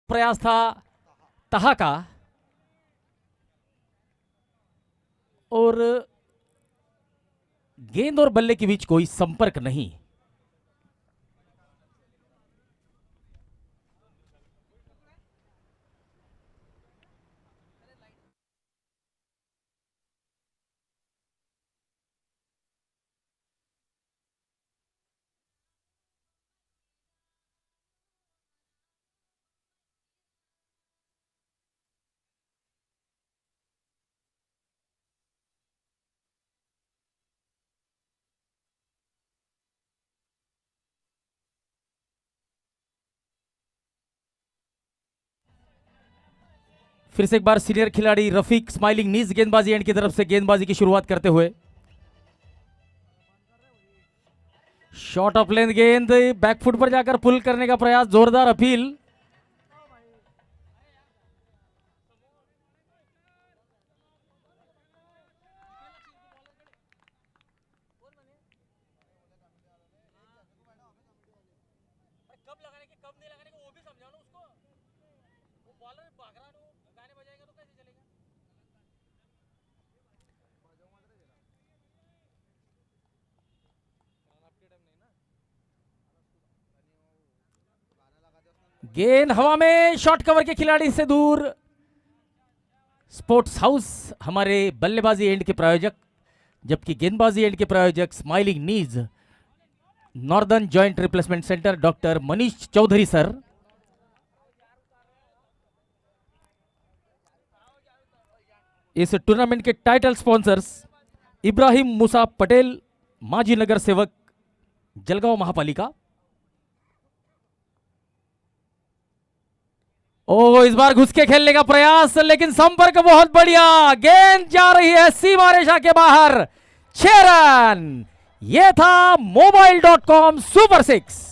प्रयास था तहा का और गेंद और बल्ले के बीच कोई संपर्क नहीं। फिर से एक बार सीनियर खिलाड़ी रफीक स्माइलिंग नीज गेंदबाजी एंड की तरफ से गेंदबाजी की शुरुआत करते हुए। शॉट ऑफ लेंथ गेंद बैकफुट पर जाकर पुल करने का प्रयास, जोरदार अपील। गेंद हवा में, शॉट कवर के खिलाड़ी से दूर। स्पोर्ट्स हाउस हमारे बल्लेबाजी एंड के प्रायोजक, जबकि गेंदबाजी एंड के प्रायोजक smiling knees northern joint replacement centre doctor Manish Chaudhary sir. इस टूर्नामेंट के टाइटल स्पॉन्सर्स इब्राहिम मूसा पटेल, माजी नगर सेवक, जलगांव महापालिका। ओ, इस बार घुस के खेलने का प्रयास, लेकिन संपर्क बहुत बढ़िया। गेंद जा रही है सीमा रेखा के बाहर। 6 रन। यह था mobile.com सुपर 6।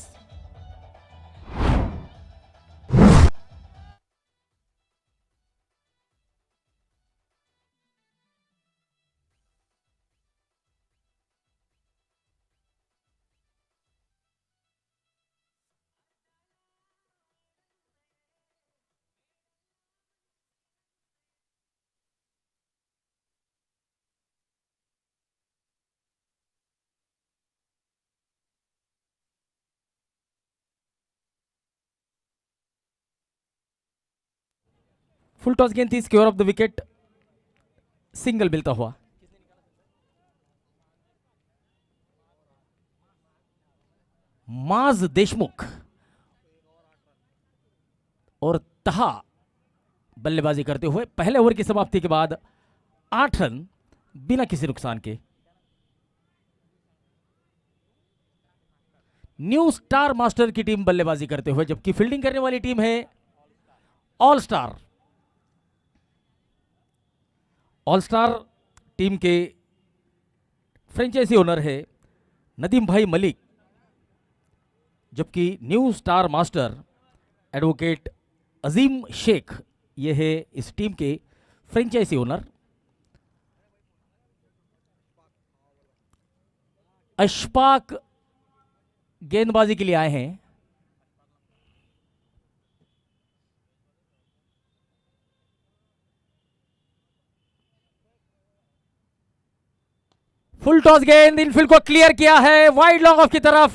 फुल टॉस गेंद थी, square of the wicket, single मिलता हुआ। माज देशमुख और तहा बल्लेबाजी करते हुए पहले ओवर की समाप्ति के बाद 8 रन बिना किसी नुकसान के। न्यू स्टार मास्टर की टीम बल्लेबाजी करते हुए, जबकि फील्डिंग करने वाली टीम है all star. All star team के फ्रेंचाइजी ओनर है नदीम भाई मलिक, जबकि न्यू स्टार मास्टर एडवोकेट अजीम शेख ये है इस टीम के फ्रेंचाइजी ओनर। अशफाक गेंदबाजी के लिए आए हैं। फुल टॉस गेंद इनफील्ड को क्लियर किया है, वाइड लॉन्ग ऑफ की तरफ,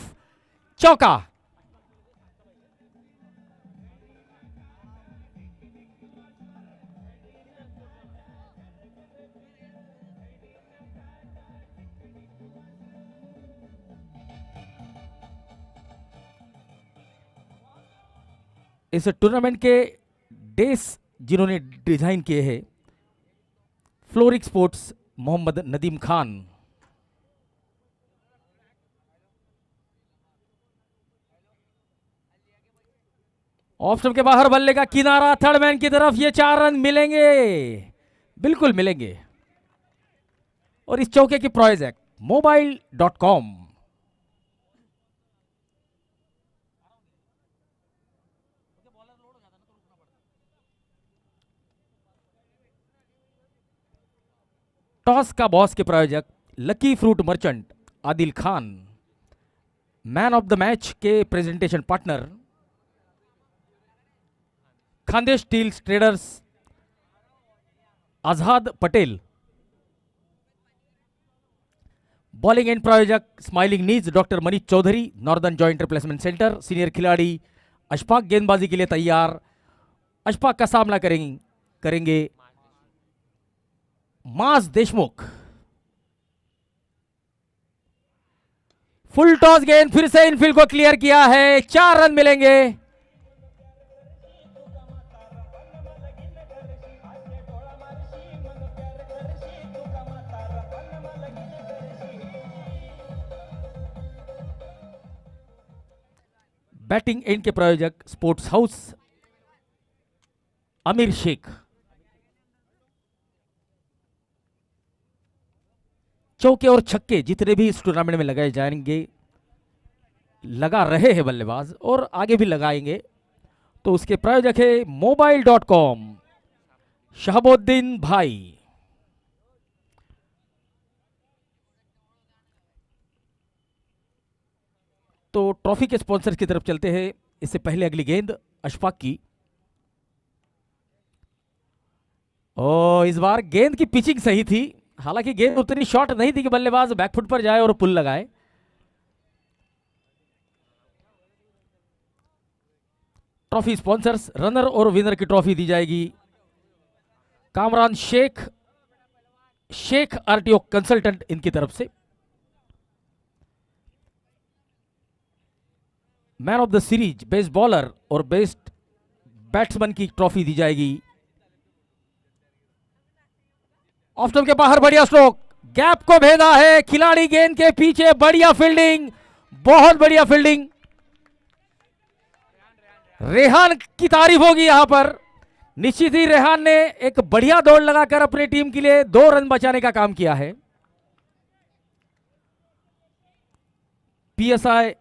चौका। इस टूर्नामेंट के डेस जिन्होंने डिजाइन किए हैं फ्लोरिक sports Mohammed Nadeem Khan. Off stump के बाहर बल्ले का किनारा, थर्ड मैन की तरफ, ये 4 रन मिलेंगे, बिल्कुल मिलेंगे। और इस चौके की प्रायोजक mobile.com। टॉस का बॉस के प्रायोजक lucky fruit merchant Adil Khan. Man of the match के presentation partner Khandesh steel traders Azad Patel, bowling end प्रायोजक smiling knees doctor Manish Chaudhary, northern joint replacement centre. Senior खिलाड़ी अशफाक गेंदबाजी के लिए तैयार। अशफाक का सामना करेंगे मास देशमुख। फुल टॉस गेंद फिर से इनफील्ड को क्लियर किया है, 4 रन मिलेंगे। बैटिंग एंड के प्रायोजक स्पोर्ट्स हाउस आमिर शेख। चौके और छक्के जितने भी इस टूर्नामेंट में लगाए जाएंगे, लगा रहे हैं बल्लेबाज और आगे भी लगाएंगे, तो उसके प्रायोजक है मोबाइल.com शहाबुद्दीन भाई। तो ट्रॉफी के स्पॉन्सर्स की तरफ चलते हैं। इससे पहले अगली गेंद अशफाक की। ओ, इस बार गेंद की पिचिंग सही थी, हालांकि गेंद उतनी शॉर्ट नहीं थी कि बल्लेबाज बैकफुट पर जाए और पुल लगाए। ट्रॉफी स्पॉन्सर्स, रनर और विनर की ट्रॉफी दी जाएगी कामरान शेख आरटीओ कंसल्टेंट इनकी तरफ से। Man of the series, best bowler और बेस्ट बैट्समैन की ट्रॉफी दी जाएगी। ऑफ स्टंप के बाहर बढ़िया स्ट्रोक, गैप को भेदा है खिलाड़ी गेंद के पीछे, बढ़िया फील्डिंग, बहुत बढ़िया फील्डिंग। रेहान की तारीफ होगी यहां पर। निश्चित ही रेहान ने एक बढ़िया दौड़ लगाकर अपनी टीम के लिए 2 रन बचाने का काम किया है। पीएसआई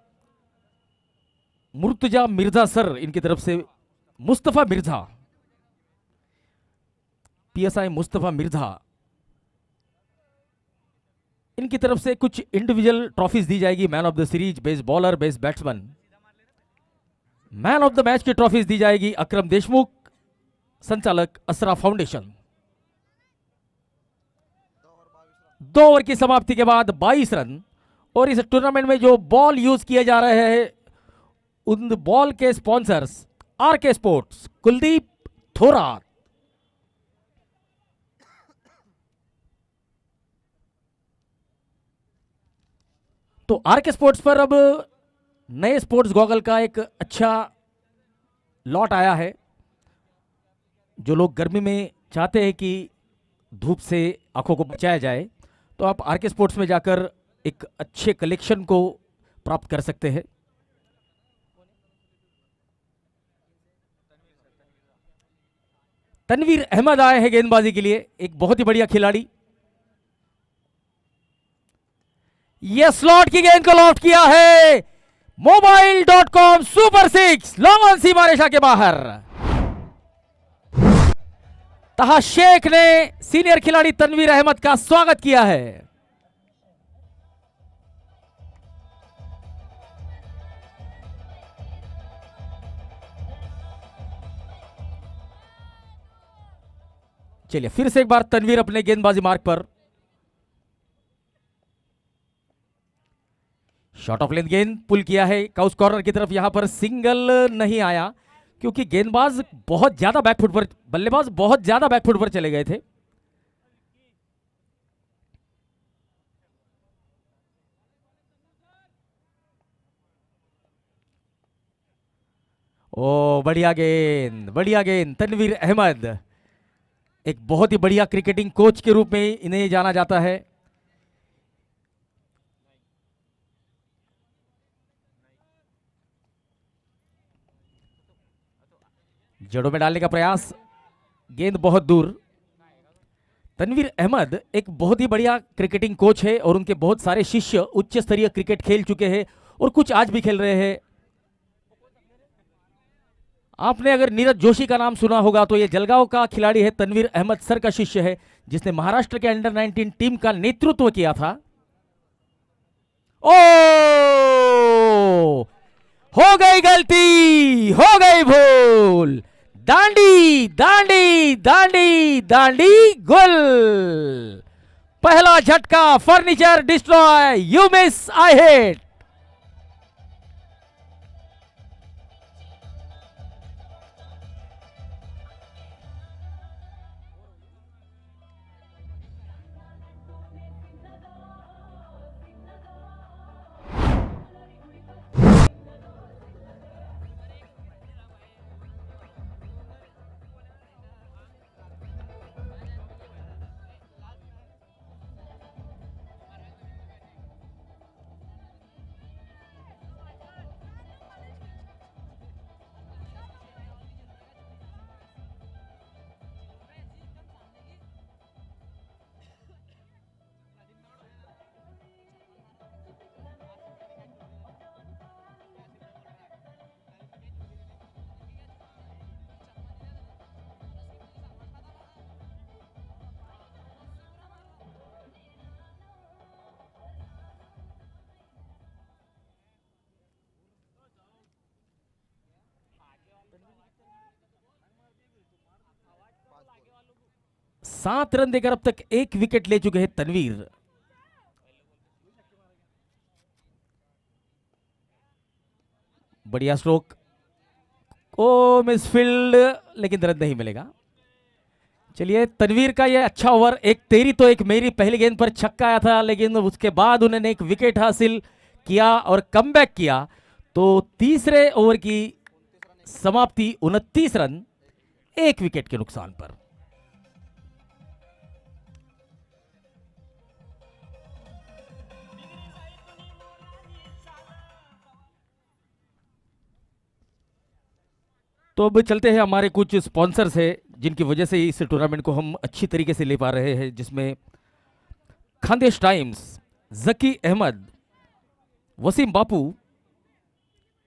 मुर्तजा मिर्जा सर इनकी तरफ से मुस्तफा मिर्जा, पीएसआई मुस्तफा मिर्जा इनकी तरफ से कुछ इंडिविजुअल ट्रॉफीज दी जाएगी। Man of the series, best bowler, best batsman. Man of the match की ट्रॉफीज दी जाएगी अकरम देशमुख, संचालक असरा फाउंडेशन। 2 ओवर की समाप्ति के बाद 22 रन। और इस टूर्नामेंट में जो बॉल यूज किए जा रहे हैं, उन बॉल के sponsors RK sports, Kuldeep Thorat. तो आरके स्पोर्ट्स पर अब नए स्पोर्ट्स गॉगल का एक अच्छा लॉट आया है। जो लोग गर्मी में चाहते हैं कि धूप से आंखों को बचाया जाए, तो आप आरके स्पोर्ट्स में जाकर एक अच्छे कलेक्शन को प्राप्त कर सकते हैं। तनवीर अहमद आए हैं गेंदबाजी के लिए, एक बहुत ही बढ़िया खिलाड़ी। यह स्लॉट की गेंद को लॉफ्ट किया है, मोबाइल.com सुपर 6 लॉन्ग ऑन सीमा रेखा के बाहर। तहा शेख ने सीनियर खिलाड़ी तनवीर अहमद का स्वागत किया है। चलिए फिर से एक बार तनवीर अपने गेंदबाजी मार्ग पर। शॉट ऑफ लेंथ गेंद पुल किया है काउस कॉर्नर की तरफ। यहां पर सिंगल नहीं आया क्योंकि गेंदबाज बहुत ज्यादा बैकफुट पर, बल्लेबाज बहुत ज्यादा बैकफुट पर चले गए थे। ओ बढ़िया गेंद, बढ़िया गेंद। तनवीर अहमद एक बहुत ही बढ़िया क्रिकेटिंग कोच के रूप में इन्हें जाना जाता है। जड़ों में डालने का प्रयास, गेंद बहुत दूर। तनवीर अहमद एक बहुत ही बढ़िया क्रिकेटिंग कोच है और उनके बहुत सारे शिष्य उच्च स्तरीय क्रिकेट खेल चुके हैं और कुछ आज भी खेल रहे हैं। आपने अगर नीरज जोशी का नाम सुना होगा तो ये जलगांव का खिलाड़ी है, तनवीर अहमद सर का शिष्य है, जिसने महाराष्ट्र के अंडर 19 टीम का नेतृत्व किया था। ओ, हो गई गलती, हो गई भूल। दांडी दांडी दांडी दांडी गोल। पहला झटका furniture destroy, you miss I hit. सात रन देकर अब तक एक विकेट ले चुके हैं तनवीर। बढ़िया स्ट्रोक, ओ मिसफील्ड, लेकिन रन नहीं मिलेगा। चलिए तनवीर का ये अच्छा ओवर, एक तेरी तो एक मेरी। पहली गेंद पर छक्का आया था, लेकिन उसके बाद उन्होंने एक विकेट हासिल किया और कमबैक किया। तो तीसरे ओवर की समाप्ति 29 रन एक विकेट के नुकसान पर। तो अब चलते हैं, हमारे कुछ स्पॉन्सर्स हैं जिनकी वजह से इस टूर्नामेंट को हम अच्छी तरीके से ले पा रहे हैं, जिसमें खानदेश टाइम्स, जकी अहमद, वसीम बापू,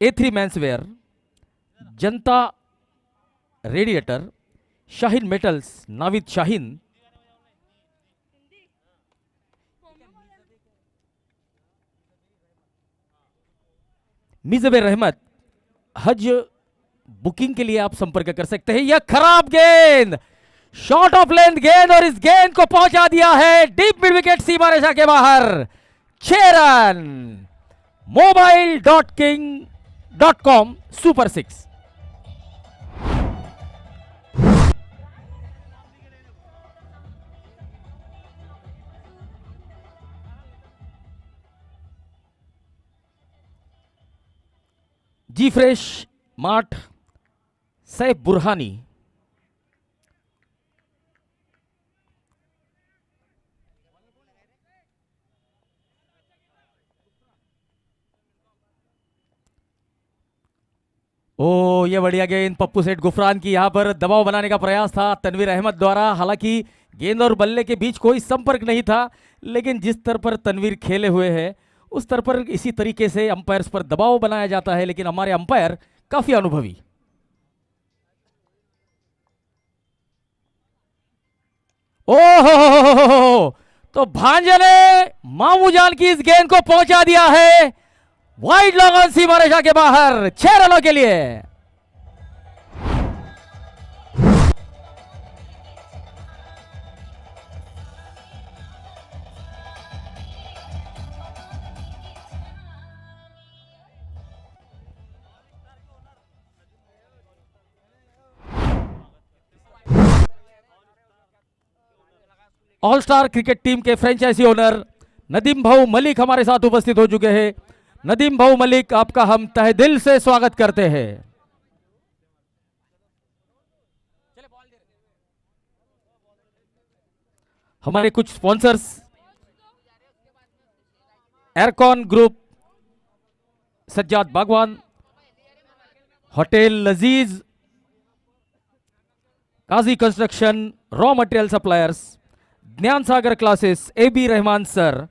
A3 मेंसवेयर, जनता रेडिएटर, शाहीन मेटल्स, नाविद शाहीन, मिजबे रहमत। हज बुकिंग के लिए आप संपर्क कर सकते हैं। यह खराब गेंद, शॉर्ट ऑफ लेंथ गेंद, और इस गेंद को पहुंचा दिया है डीप मिड विकेट, सीमा रेखा के बाहर। 6 रन। mobile.king.com super 6। जी फ्रेश मार्ट, सैफ बुरहानी, ओ ये बढ़िया गेंद पप्पू सेठ गुफरान की। यहां पर दबाव बनाने का प्रयास था तनवीर अहमद द्वारा, हालांकि गेंद और बल्ले के बीच कोई संपर्क नहीं था, लेकिन जिस स्तर पर तनवीर खेले हुए हैं उस स्तर पर इसी तरीके से अंपायर्स पर दबाव बनाया जाता है, लेकिन हमारे अंपायर काफी अनुभवी। ओहो, तो भांजे ने मामू जान की इस गेंद को पहुंचा दिया है वाइड लॉन्ग ऑन सीमा रेखा के बाहर 6 रनों के लिए। ऑल स्टार क्रिकेट टीम के फ्रेंचाइजी ओनर नदीम भाऊ मलिक हमारे साथ उपस्थित हो चुके हैं। नदीम भाऊ मलिक, आपका हम तहे दिल से स्वागत करते हैं। हमारे कुछ स्पॉन्सर्स, एयरकॉन ग्रुप, सज्जाद बागवान, होटल लजीज, काजी कंस्ट्रक्शन, रॉ मटेरियल सप्लायर्स, ज्ञान सागर क्लासेस, AB रहमान सर,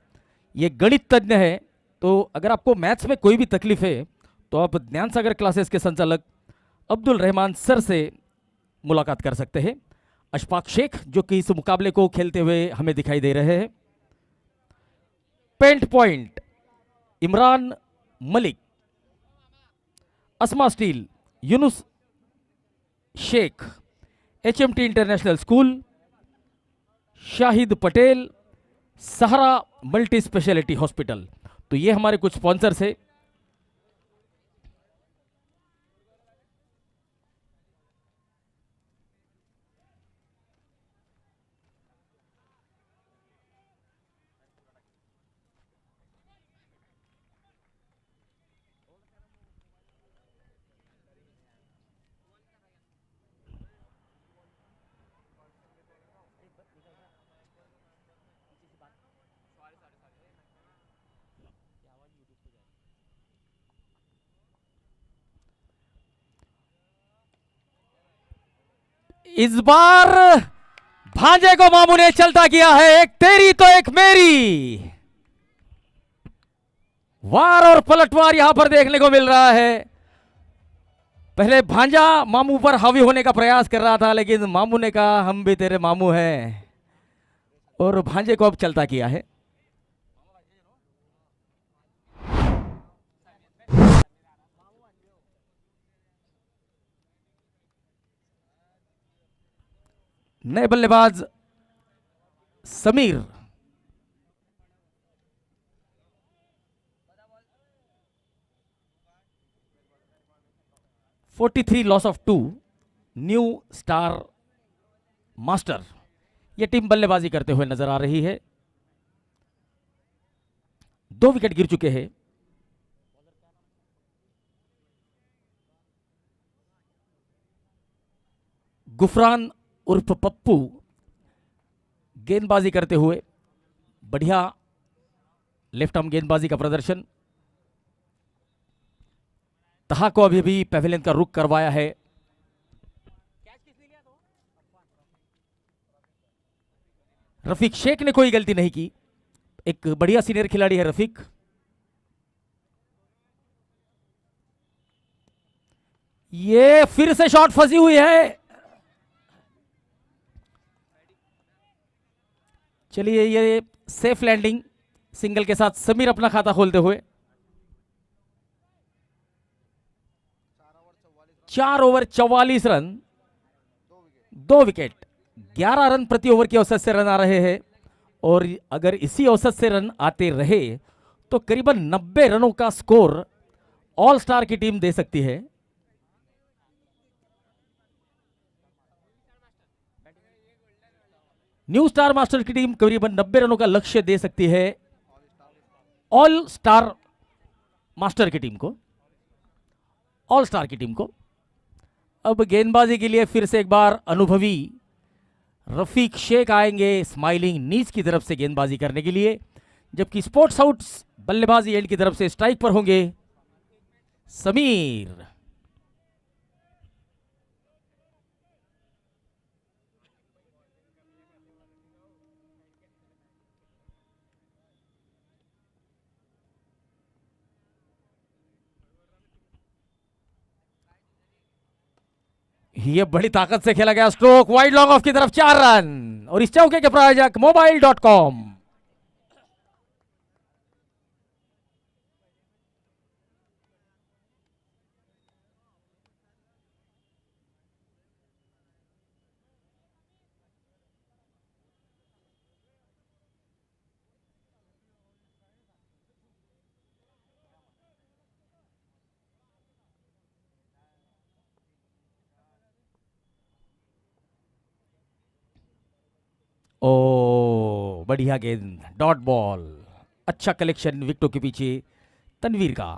ये गणित तज्ञ है। तो अगर आपको मैथ्स में कोई भी तकलीफ है तो आप ज्ञान सागर क्लासेस के संचालक अब्दुल रहमान सर से मुलाकात कर सकते हैं। अशफाक शेख जो कि इस मुकाबले को खेलते हुए हमें दिखाई दे रहे हैं। Paint point, Imran Malik, Asma steel, Yunus Shaikh, HMT international school, Shahid Patel, Sahara multi speciality hospital. तो ये हमारे कुछ स्पॉन्सर्स है। इस बार भांजे को मामू ने चलता किया है, एक तेरी तो एक मेरी। वार और पलटवार यहां पर देखने को मिल रहा है। पहले भांजा मामू पर हावी होने का प्रयास कर रहा था, लेकिन मामू ने कहा हम भी तेरे मामू हैं, और भांजे को अब चलता किया है। नए बल्लेबाज Sameer, 43 loss of 2, new star master. यह टीम बल्लेबाजी करते हुए नजर आ रही है। 2 विकेट गिर चुके हैं। गुफरान उर्फ पप्पू गेंदबाजी करते हुए, बढ़िया लेफ्ट आर्म गेंदबाजी का प्रदर्शन। तहा को अभी भी पेविलियन का रुख करवाया है। रफीक शेख ने कोई गलती नहीं की, एक बढ़िया सीनियर खिलाड़ी है रफीक। ये फिर से शॉट फंसी हुई है। चलिए, ये सेफ लैंडिंग सिंगल के साथ समीर अपना खाता खोलते हुए। 4 ओवर 44 रन, 2 विकेट, 11 रन प्रति ओवर की औसत से रन आ रहे हैं। और अगर इसी औसत से रन आते रहे तो करीबन 90 रनों का स्कोर ऑल स्टार की टीम दे सकती है। न्यू स्टार मास्टर की टीम करीबन 90 रनों का लक्ष्य दे सकती है ऑल स्टार मास्टर की टीम को, ऑल स्टार की टीम को। अब गेंदबाजी के लिए फिर से एक बार अनुभवी रफीक शेख आएंगे स्माइलिंग नीच की तरफ से गेंदबाजी करने के लिए, जबकि स्पोर्ट्स आउट्स बल्लेबाजी एंड की तरफ से स्ट्राइक पर होंगे समीर। ये बड़ी ताकत से खेला गया स्ट्रोक, वाइड लॉन्ग ऑफ की तरफ 4 रन। और इस चौके के प्रायोजक मोबाइल.com। ओ बढ़िया गेंद, डॉट बॉल, अच्छा कलेक्शन विकेटों के पीछे तनवीर का।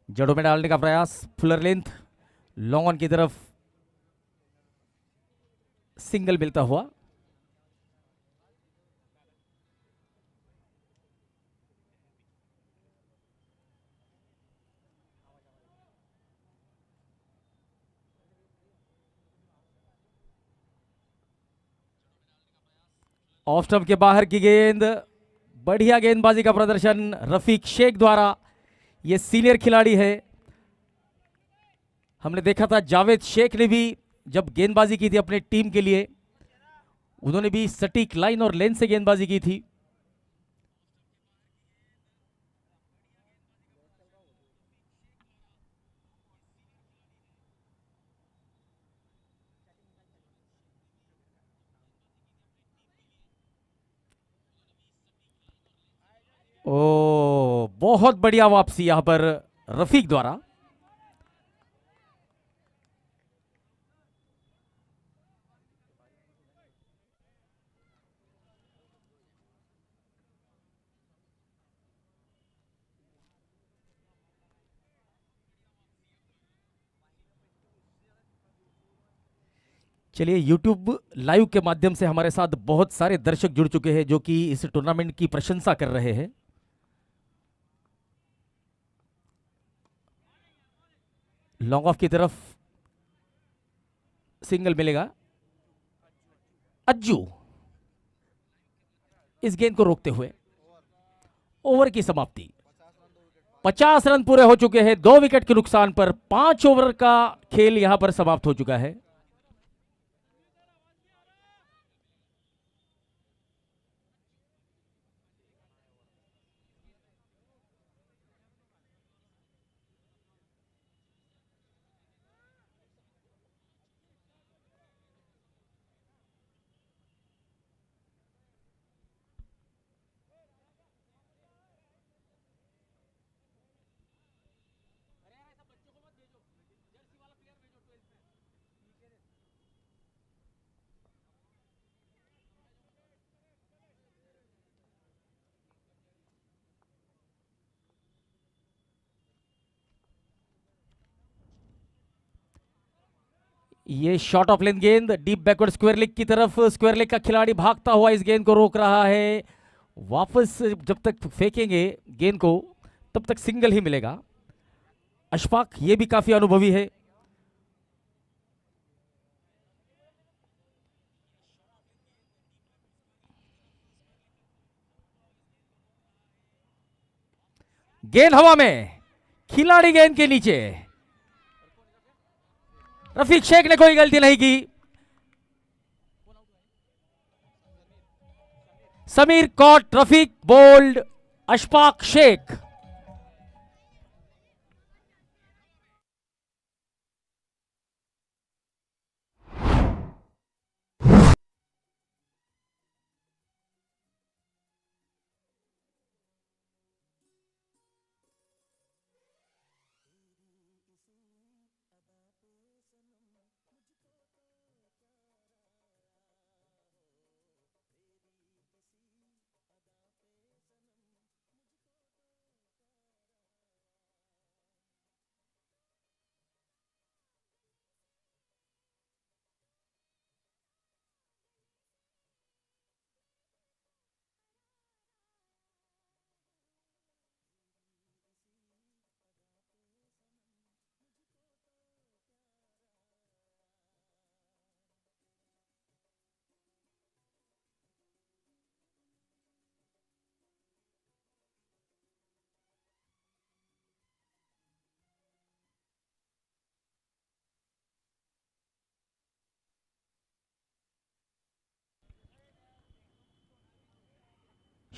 जड़ों में डालने का प्रयास, फुलर लेंथ, लॉन्ग ऑन की तरफ सिंगल मिलता हुआ। ऑफ स्टंप के बाहर की गेंद, बढ़िया गेंदबाजी का प्रदर्शन रफीक शेख द्वारा। ये सीनियर खिलाड़ी है। हमने देखा था जावेद शेख ने भी जब गेंदबाजी की थी अपने टीम के लिए, उन्होंने भी सटीक लाइन और लेंथ से गेंदबाजी की थी। ओ, बहुत बढ़िया वापसी यहां पर रफीक द्वारा। चलिए, YouTube लाइव के माध्यम से हमारे साथ बहुत सारे दर्शक जुड़ चुके हैं जो कि इस टूर्नामेंट की प्रशंसा कर रहे हैं। लॉन्ग ऑफ की तरफ सिंगल मिलेगा। अज्जू इस गेंद को रोकते हुए ओवर की समाप्ति। 50 रन पूरे हो चुके हैं 2 विकेट के नुकसान पर। 5 ओवर का खेल यहां पर समाप्त हो चुका है। ये शॉट ऑफ लेंथ गेंद डीप बैकवर्ड स्क्वायर लेग की तरफ। स्क्वायर लेग का खिलाड़ी भागता हुआ इस गेंद को रोक रहा है। वापस जब तक फेंकेंगे गेंद को तब तक सिंगल ही मिलेगा। अशफाक ये भी काफी अनुभवी है। गेंद हवा में, खिलाड़ी गेंद के नीचे। रफीक शेख ने कोई गलती नहीं की। Sameer caught, Rafiq bowled, Ashfaq Shaikh.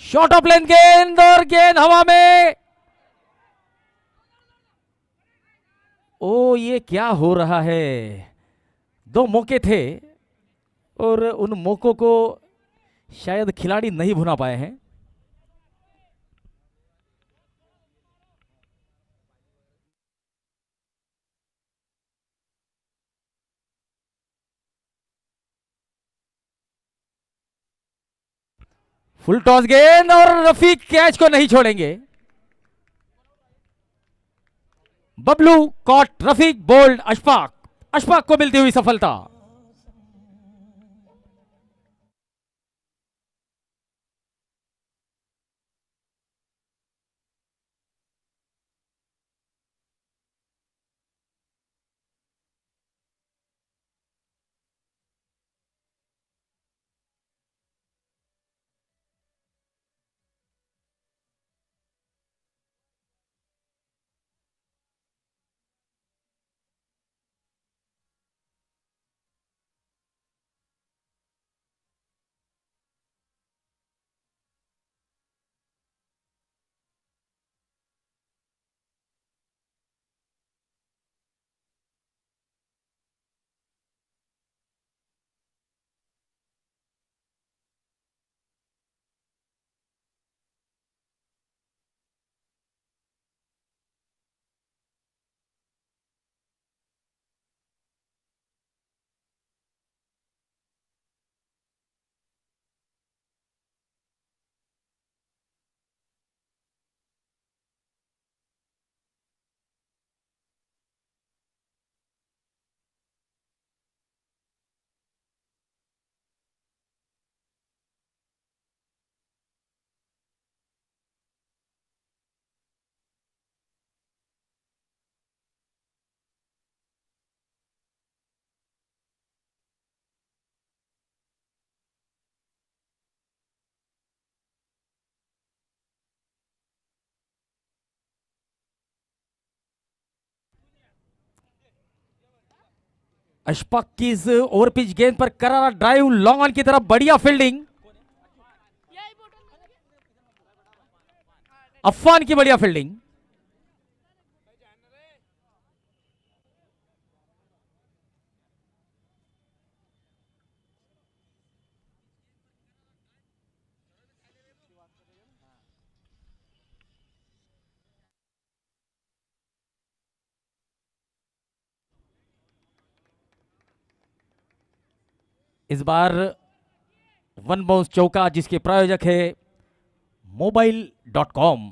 Short of length गेंद और गेंद हवा में। ओ, ये क्या हो रहा है? 2 मौके थे और उन मौकों को शायद खिलाड़ी नहीं भुना पाए हैं। फुल टॉस गेंद और रफीक कैच को नहीं छोड़ेंगे। Bablu caught, Rafiq bowled, Ashfaq. अशफाक को मिलती हुई सफलता। अशफाक की इस ओवर पिच गेंद पर करारा ड्राइव लॉन्ग ऑन की तरफ, बढ़िया फील्डिंग, अफवान की बढ़िया फील्डिंग। इस बार वन बाउंस चौका, जिसके प्रायोजक है मोबाइल.com।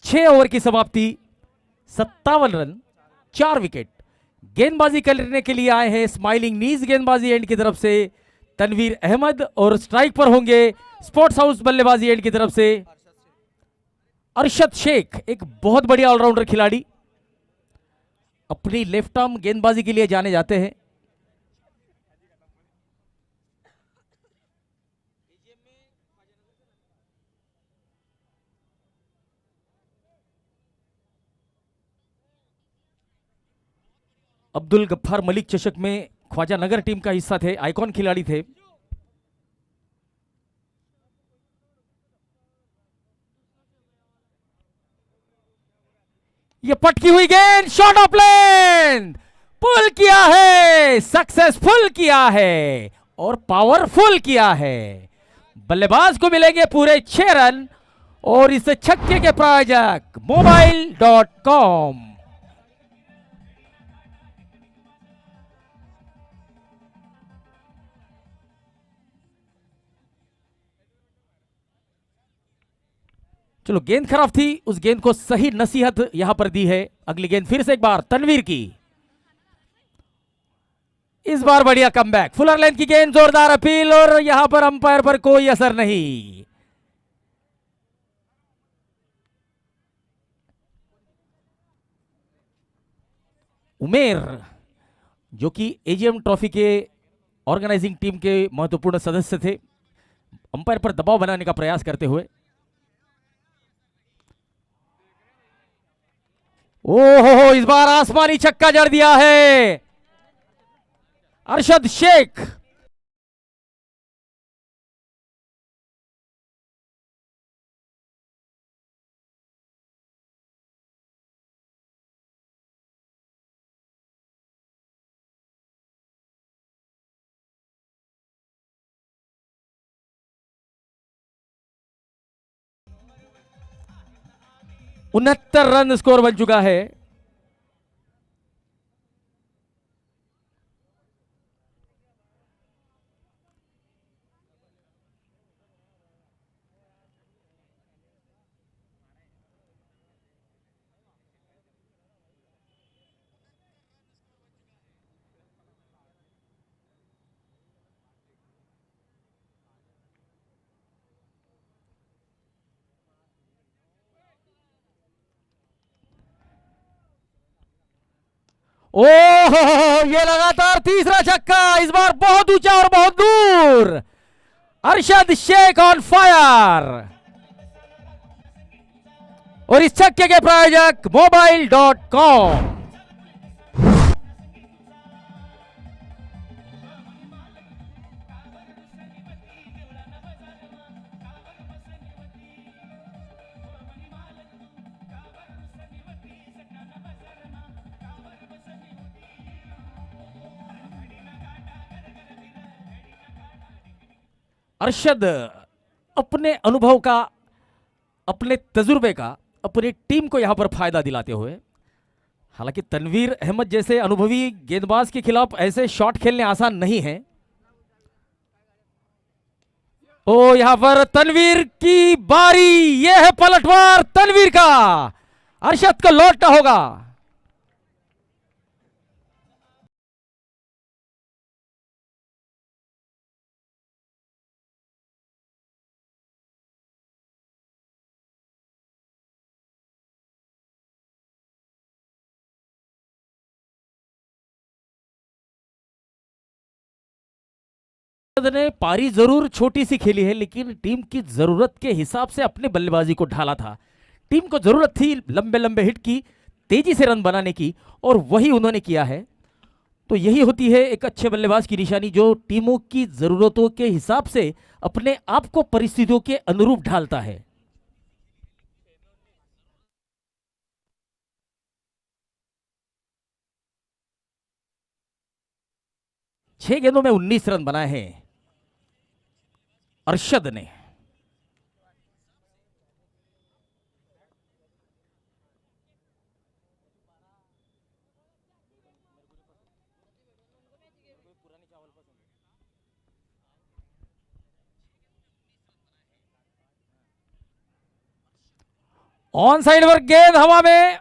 6 ओवर की समाप्ति, 57 रन, 4 विकेट। गेंदबाजी करने के लिए आए हैं स्माइलिंग नीज गेंदबाजी एंड की तरफ से तनवीर अहमद, और स्ट्राइक पर होंगे स्पोर्ट्स हाउस बल्लेबाजी एंड की तरफ से अरशद शेख, एक बहुत बढ़िया ऑलराउंडर खिलाड़ी, अपनी लेफ्ट आर्म गेंदबाजी के लिए जाने जाते हैं। अब्दुल गफ्फार मलिक चषक में ख्वाजा नगर टीम का हिस्सा थे, आइकॉन खिलाड़ी थे। ये पटकी हुई गेंद, शॉट ऑफ लेंथ, पुल किया है, सक्सेसफुल किया है और पावरफुल किया है। बल्लेबाज को मिलेंगे पूरे 6 रन, और इस छक्के के प्रायोजक मोबाइल.com। चलो, गेंद खराब थी, उस गेंद को सही नसीहत यहां पर दी है। अगली गेंद फिर से एक बार तनवीर की, इस बार बढ़िया कमबैक, फुलर लेंथ की गेंद, जोरदार अपील, और यहां पर अंपायर पर कोई असर नहीं। उमेर, जो कि एजीएम ट्रॉफी के ऑर्गेनाइजिंग टीम के महत्वपूर्ण सदस्य थे, अंपायर पर दबाव बनाने का प्रयास करते हुए, ओहो, इस बार आसमानी छक्का जड़ दिया है अरशद शेख। उनहत्तर रन स्कोर बन चुका है। ओहो, ये लगातार तीसरा छक्का, इस बार बहुत ऊंचा और बहुत दूर। अरशद शेख ऑन फायर, और इस छक्के के प्रायोजक मोबाइल.com। अरशद अपने अनुभव का, अपने तजुर्बे का, अपनी टीम को यहां पर फायदा दिलाते हुए, हालांकि तनवीर अहमद जैसे अनुभवी गेंदबाज के खिलाफ ऐसे शॉट खेलने आसान नहीं है। ओ, यहां पर तनवीर की बारी, यह है पलटवार तनवीर का, अरशद को लौटना होगा। ने पारी जरूर छोटी सी खेली है, लेकिन टीम की जरूरत के हिसाब से अपने बल्लेबाजी को ढाला था। टीम को जरूरत थी लंबे लंबे हिट की, तेजी से रन बनाने की, और वही उन्होंने किया है। तो यही होती है एक अच्छे बल्लेबाज की निशानी, जो टीमों की जरूरतों के हिसाब से अपने आप को परिस्थितियों के अनुरूप ढालता है। छह गेंदों में 19 रन बनाए हैं अरशद ने। ऑन साइड पर गेंद हवा में,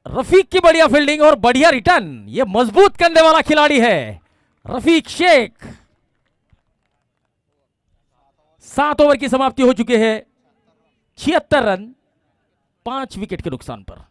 रफीक की बढ़िया फील्डिंग और बढ़िया रिटर्न। यह मजबूत कंधे वाला खिलाड़ी है रफीक शेख। 7 ओवर की समाप्ति हो चुकी है, 76 रन 5 विकेट के नुकसान पर।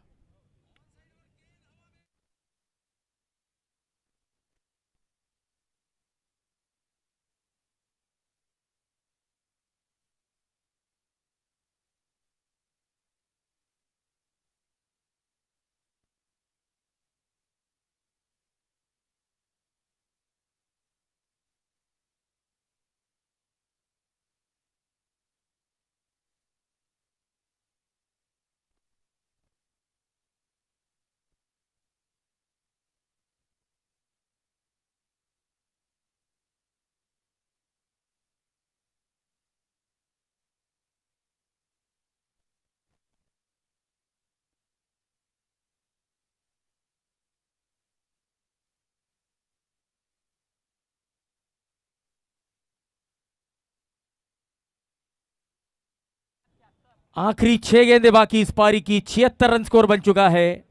आखिरी 6 गेंदें बाकी इस पारी की, 76 रन स्कोर बन चुका है।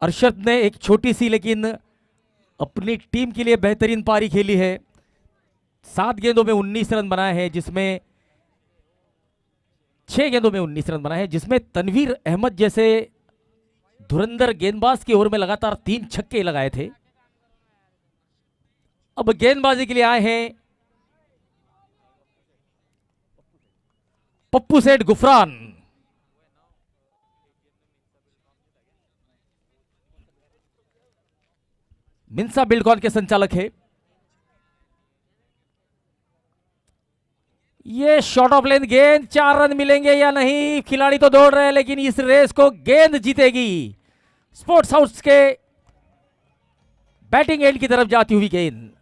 अरशद ने एक छोटी सी लेकिन अपनी टीम के लिए बेहतरीन पारी खेली है। 7 गेंदों में 19 रन बनाए हैं, जिसमें 6 गेंदों में 19 रन बनाए हैं, जिसमें तनवीर अहमद जैसे धुरंधर गेंदबाज की ओवर में लगातार 3 छक्के लगाए थे। अब गेंदबाजी के लिए आए हैं पप्पू सेठ गुफरान। मिंसा बिल्डकॉन के संचालक है। ये शॉर्ट ऑफ लेंथ गेंद, 4 रन मिलेंगे या नहीं? खिलाड़ी तो दौड़ रहे हैं, लेकिन इस रेस को गेंद जीतेगी। स्पोर्ट्स हाउस के बैटिंग एंड की तरफ जाती हुई गेंद।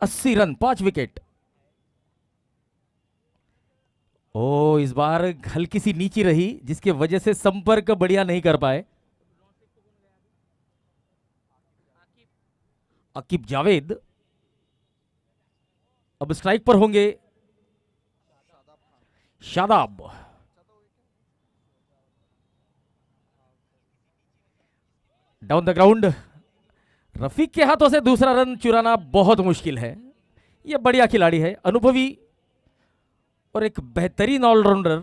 अस्सी रन 5 विकेट। ओ, इस बार हल्की सी नीची रही, जिसकी वजह से संपर्क बढ़िया नहीं कर पाए। अकीब जावेद अब स्ट्राइक पर होंगे। Shadab down the ground. Rafiq के हाथों से दूसरा रन चुराना बहुत मुश्किल है। यह बढ़िया खिलाड़ी है, अनुभवी और एक बेहतरीन ऑलराउंडर।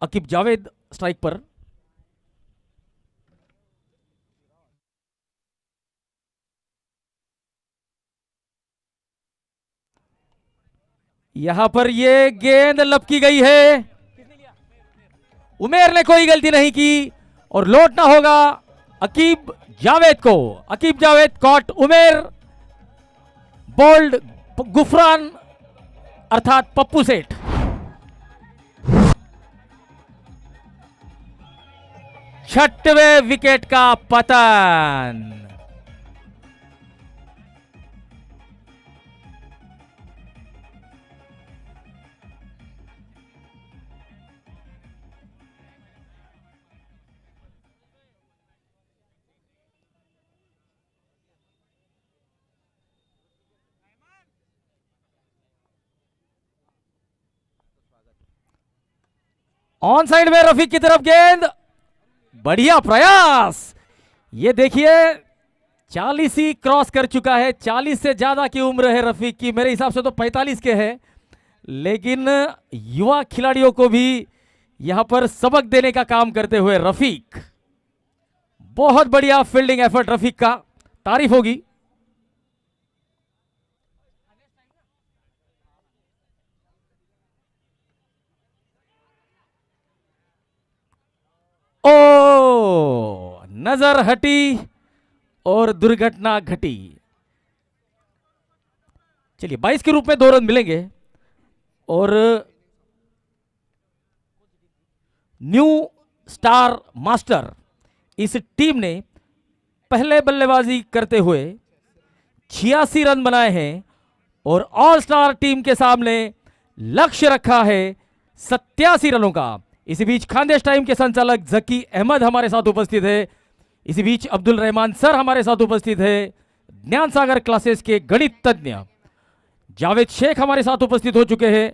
अकीब जावेद स्ट्राइक पर। यहां पर यह गेंद लपकी गई है। उमेर ने कोई गलती नहीं की और लौटना होगा अकीब जावेद को। अकीब जावेद कॉट, उमेर बोल्ड गुफरान अर्थात पप्पू सेठ। छठवें विकेट का पतन। ऑन साइड में रफीक की तरफ गेंद, बढ़िया प्रयास। ये देखिए 40 ही क्रॉस कर चुका है, 40 से ज्यादा की उम्र है रफीक की, मेरे हिसाब से तो 45 के है, लेकिन युवा खिलाड़ियों को भी यहां पर सबक देने का काम करते हुए रफीक, बहुत बढ़िया फील्डिंग एफर्ट रफीक का, तारीफ होगी। ओ नजर हटी और दुर्घटना घटी। चलिए 22 के रूप में 2 रन मिलेंगे और न्यू स्टार मास्टर इस टीम ने पहले बल्लेबाजी करते हुए 86 रन बनाए हैं और ऑल स्टार टीम के सामने लक्ष्य रखा है 87 रनों का। इसी बीच खानदेश टाइम के संचालक जकी अहमद हमारे साथ उपस्थित है। इसी बीच अब्दुल रहमान सर हमारे साथ उपस्थित है। ज्ञान सागर क्लासेस के गणित तज्ञ जावेद शेख हमारे साथ उपस्थित हो चुके हैं।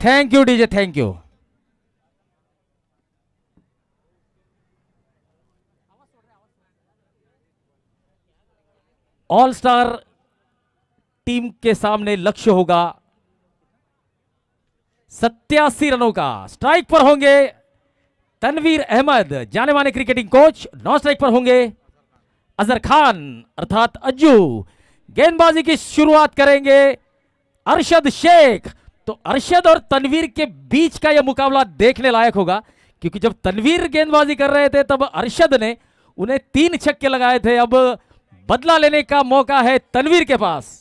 Thank you DJ, thank you. All star team के सामने लक्ष्य होगा 87 रनों का। स्ट्राइक पर होंगे तनवीर अहमद, जाने माने क्रिकेटिंग कोच। नॉन स्ट्राइक पर होंगे अजहर खान अर्थात अज्जू। गेंदबाजी की शुरुआत करेंगे अरशद शेख। तो अरशद और तनवीर के बीच का यह मुकाबला देखने लायक होगा, क्योंकि जब तनवीर गेंदबाजी कर रहे थे तब अरशद ने उन्हें 3 छक्के लगाए थे। अब बदला लेने का मौका है तनवीर के पास।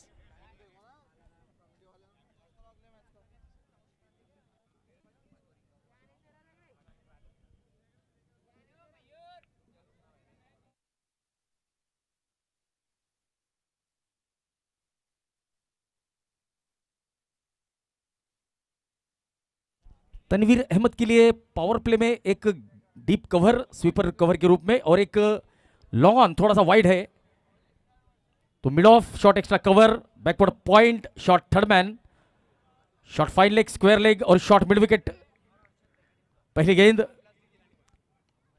तनवीर अहमद के लिए पावर प्ले में एक डीप कवर, स्वीपर कवर के रूप में, और एक लॉन्ग ऑन थोड़ा सा वाइड है। तो mid of shot extra cover, backward point, shot third man, shot fine leg, square leg और शॉट मिड विकेट। पहली गेंद,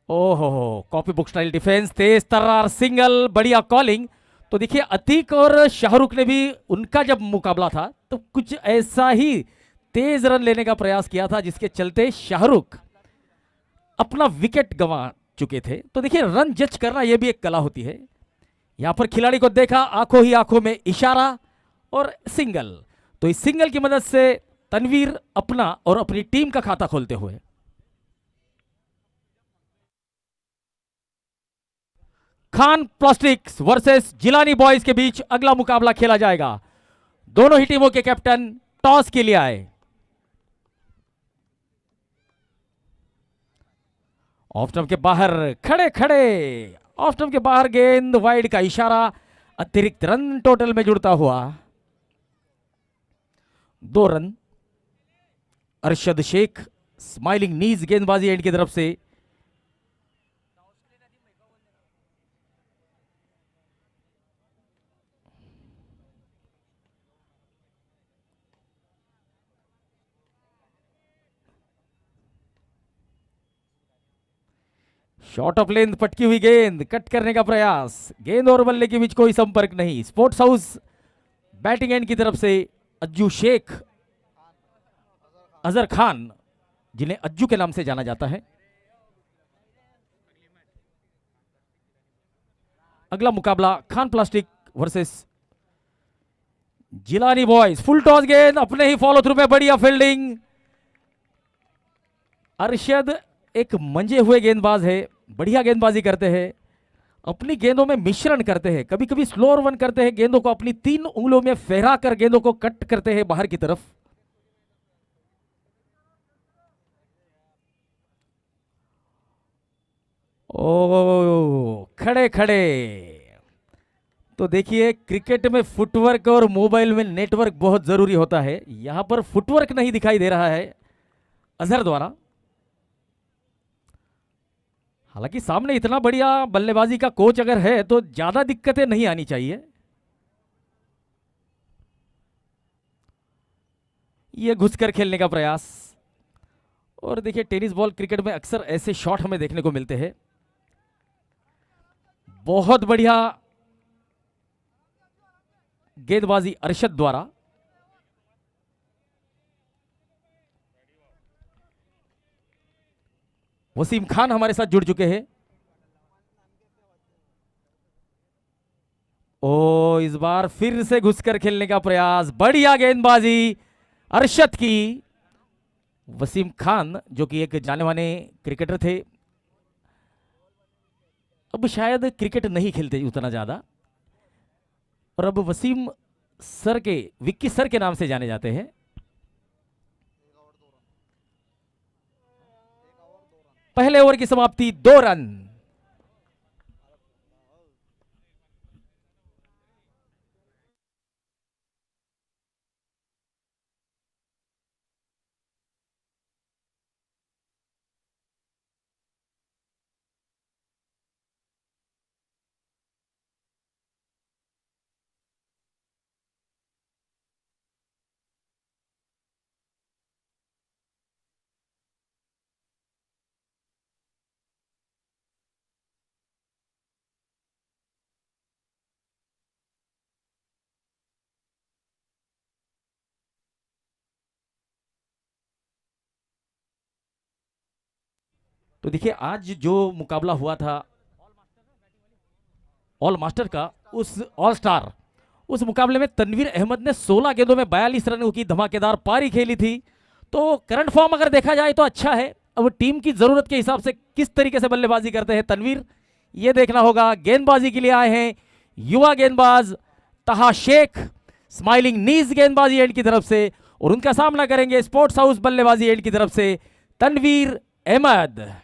ओहो, कॉपी बुक स्टाइल डिफेंस, तेज तर्रार सिंगल, बढ़िया कॉलिंग। तो देखिए अतीक और शाहरुख ने भी, उनका जब मुकाबला था तो कुछ ऐसा ही तेज रन लेने का प्रयास किया था, जिसके चलते शाहरुख अपना विकेट गंवा चुके थे। तो देखिए रन जज करना यह भी एक कला होती है। यहां पर खिलाड़ी को देखा, आंखों ही आंखों में इशारा और सिंगल। तो इस सिंगल की मदद से तनवीर अपना और अपनी टीम का खाता खोलते हुए। Khan plastics versus Jilani boys के बीच अगला मुकाबला खेला जाएगा। दोनों ही टीमों के कैप्टन टॉस के लिए आए। ऑफ स्टंप के बाहर, खड़े खड़े ऑफ स्टंप के बाहर गेंद, वाइड का इशारा, अतिरिक्त रन टोटल में जुड़ता हुआ 2 रन। अरशद शेख स्माइलिंग नीज गेंदबाजी एंड की तरफ से। शॉर्ट ऑफ लेंथ, पटकी हुई गेंद, कट करने का प्रयास, गेंद और बल्ले के बीच कोई संपर्क नहीं। स्पोर्ट्स हाउस बैटिंग एंड की तरफ से अज्जू शेख, अजहर खान, जिन्हें अज्जू के नाम से जाना जाता है। अगला मुकाबला Khan plastic versus Jilani boys. Full toss गेंद, अपने ही फॉलो थ्रू में बढ़िया फील्डिंग। अरशद एक मंजे हुए गेंदबाज है, बढ़िया गेंदबाजी करते हैं, अपनी गेंदों में मिश्रण करते हैं, कभी कभी स्लो रन करते हैं, गेंदों को अपनी 3 उंगलियों में फहरा कर गेंदों को कट करते हैं बाहर की तरफ। ओ, खड़े खड़े। तो देखिए क्रिकेट में फुटवर्क और मोबाइल में नेटवर्क बहुत जरूरी होता है। यहां पर फुटवर्क नहीं दिखाई दे रहा है अजहर द्वारा। हालांकि सामने इतना बढ़िया बल्लेबाजी का कोच अगर है तो ज्यादा दिक्कतें नहीं आनी चाहिए। ये घुसकर खेलने का प्रयास। और देखिए टेनिस बॉल क्रिकेट में अक्सर ऐसे शॉट हमें देखने को मिलते हैं। बहुत बढ़िया गेंदबाजी अरशद द्वारा। वसीम खान हमारे साथ जुड़ चुके हैं। ओ, इस बार फिर से घुसकर खेलने का प्रयास, बढ़िया गेंदबाजी अरशद की। वसीम खान जो कि एक जाने माने क्रिकेटर थे, अब शायद क्रिकेट नहीं खेलते उतना ज्यादा, और अब वसीम सर के, विक्की सर के नाम से जाने जाते हैं। पहले ओवर की समाप्ति, 2 रन। तो देखिए आज जो मुकाबला हुआ था ऑल मास्टर का, उस ऑल स्टार, उस मुकाबले में तनवीर अहमद ने 16 गेंदों में 42 रनों की धमाकेदार पारी खेली थी। तो करंट फॉर्म अगर देखा जाए तो अच्छा है। अब टीम की जरूरत के हिसाब से किस तरीके से बल्लेबाजी करते हैं तनवीर, ये देखना होगा। गेंदबाजी के लिए आए हैं युवा गेंदबाज तहा शेख, स्माइलिंग नीज गेंदबाजी एंड की तरफ से, और उनका सामना करेंगे स्पोर्ट्स हाउस बल्लेबाजी एंड की तरफ से तनवीर अहमद।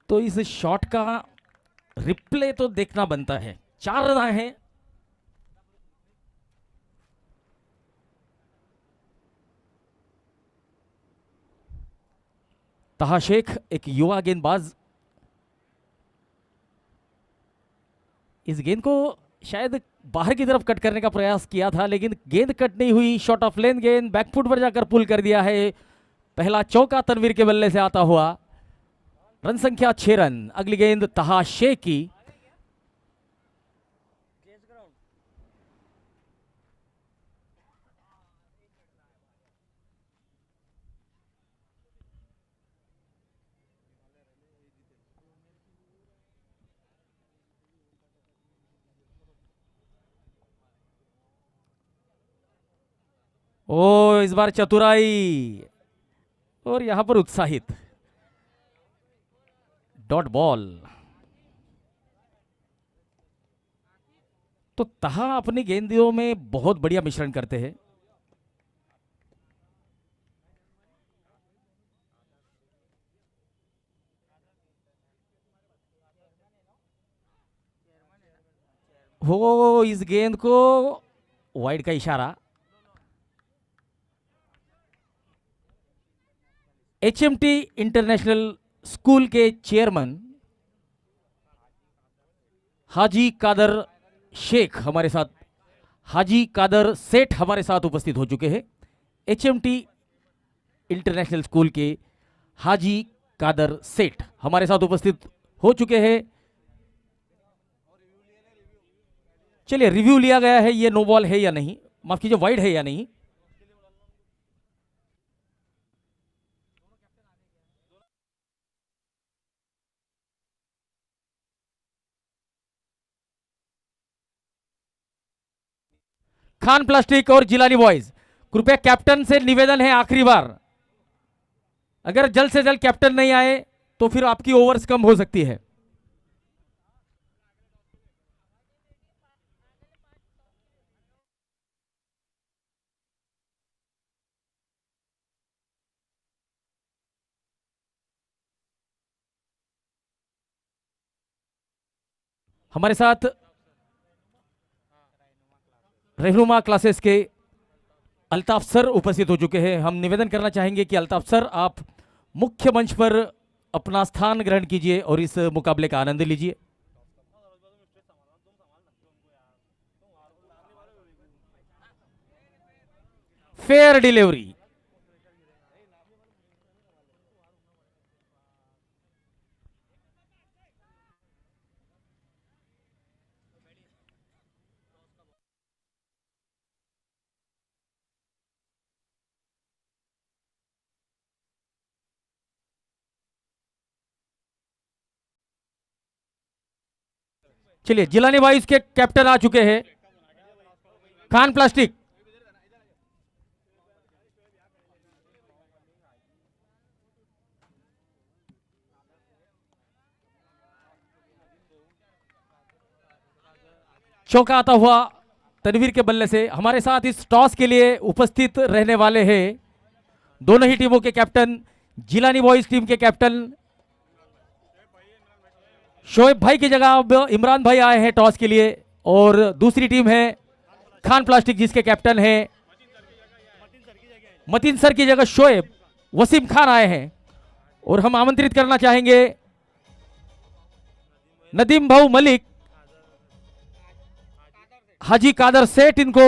तो इस शॉट का रिप्ले तो देखना बनता है। 4 रन आए हैं। तहा शेख एक युवा गेंदबाज, इस गेंद को शायद बाहर की तरफ कट करने का प्रयास किया था, लेकिन गेंद कट नहीं हुई। शॉट ऑफ लेन गेंद बैकफुट पर जाकर पुल कर दिया है। पहला चौका तनवीर के बल्ले से आता हुआ। रन संख्या 6 रन। अगली गेंद तहा शेख की। ओ इस बार चतुराई और यहां पर उत्साहित डॉट बॉल। तो तहा अपनी गेंदों में बहुत बढ़िया मिश्रण करते हैं। हो इस गेंद को वाइड का इशारा। एचएमटी इंटरनेशनल स्कूल के चेयरमैन हाजी कादर शेख हमारे साथ, हाजी कादर सेठ हमारे साथ उपस्थित हो चुके हैं। एचएमटी इंटरनेशनल स्कूल के हाजी कादर सेठ हमारे साथ उपस्थित हो चुके हैं। चलिए रिव्यू लिया गया है, ये नो बॉल है या नहीं, माफ कीजिए वाइड है या नहीं। खान प्लास्टिक और जिलानी बॉयज, कृपया कैप्टन से निवेदन है, आखिरी बार अगर जल्द से जल्द कैप्टन नहीं आए तो फिर आपकी ओवर्स कम हो सकती है। हमारे साथ रहनुमा क्लासेस के अल्ताफ सर उपस्थित हो चुके हैं। हम निवेदन करना चाहेंगे कि अल्ताफ सर आप मुख्य मंच पर अपना स्थान ग्रहण कीजिए और इस मुकाबले का आनंद लीजिए। Fair delivery. चलिए जिलानी वाइस के कैप्टन आ चुके हैं, खान प्लास्टिक। चौका आता हुआ तनवीर के बल्ले से। हमारे साथ इस टॉस के लिए उपस्थित रहने वाले हैं दोनों ही टीमों के कैप्टन, जिलानी बॉयज टीम के कैप्टन शोएब भाई की जगह अब इमरान भाई आए हैं टॉस के लिए और दूसरी टीम है खान प्लास्टिक जिसके कैप्टन है मतीन सर की जगह शोएब वसीम खान आए हैं और हम आमंत्रित करना चाहेंगे नदीम भाऊ मलिक हाजी कादर सेठ इनको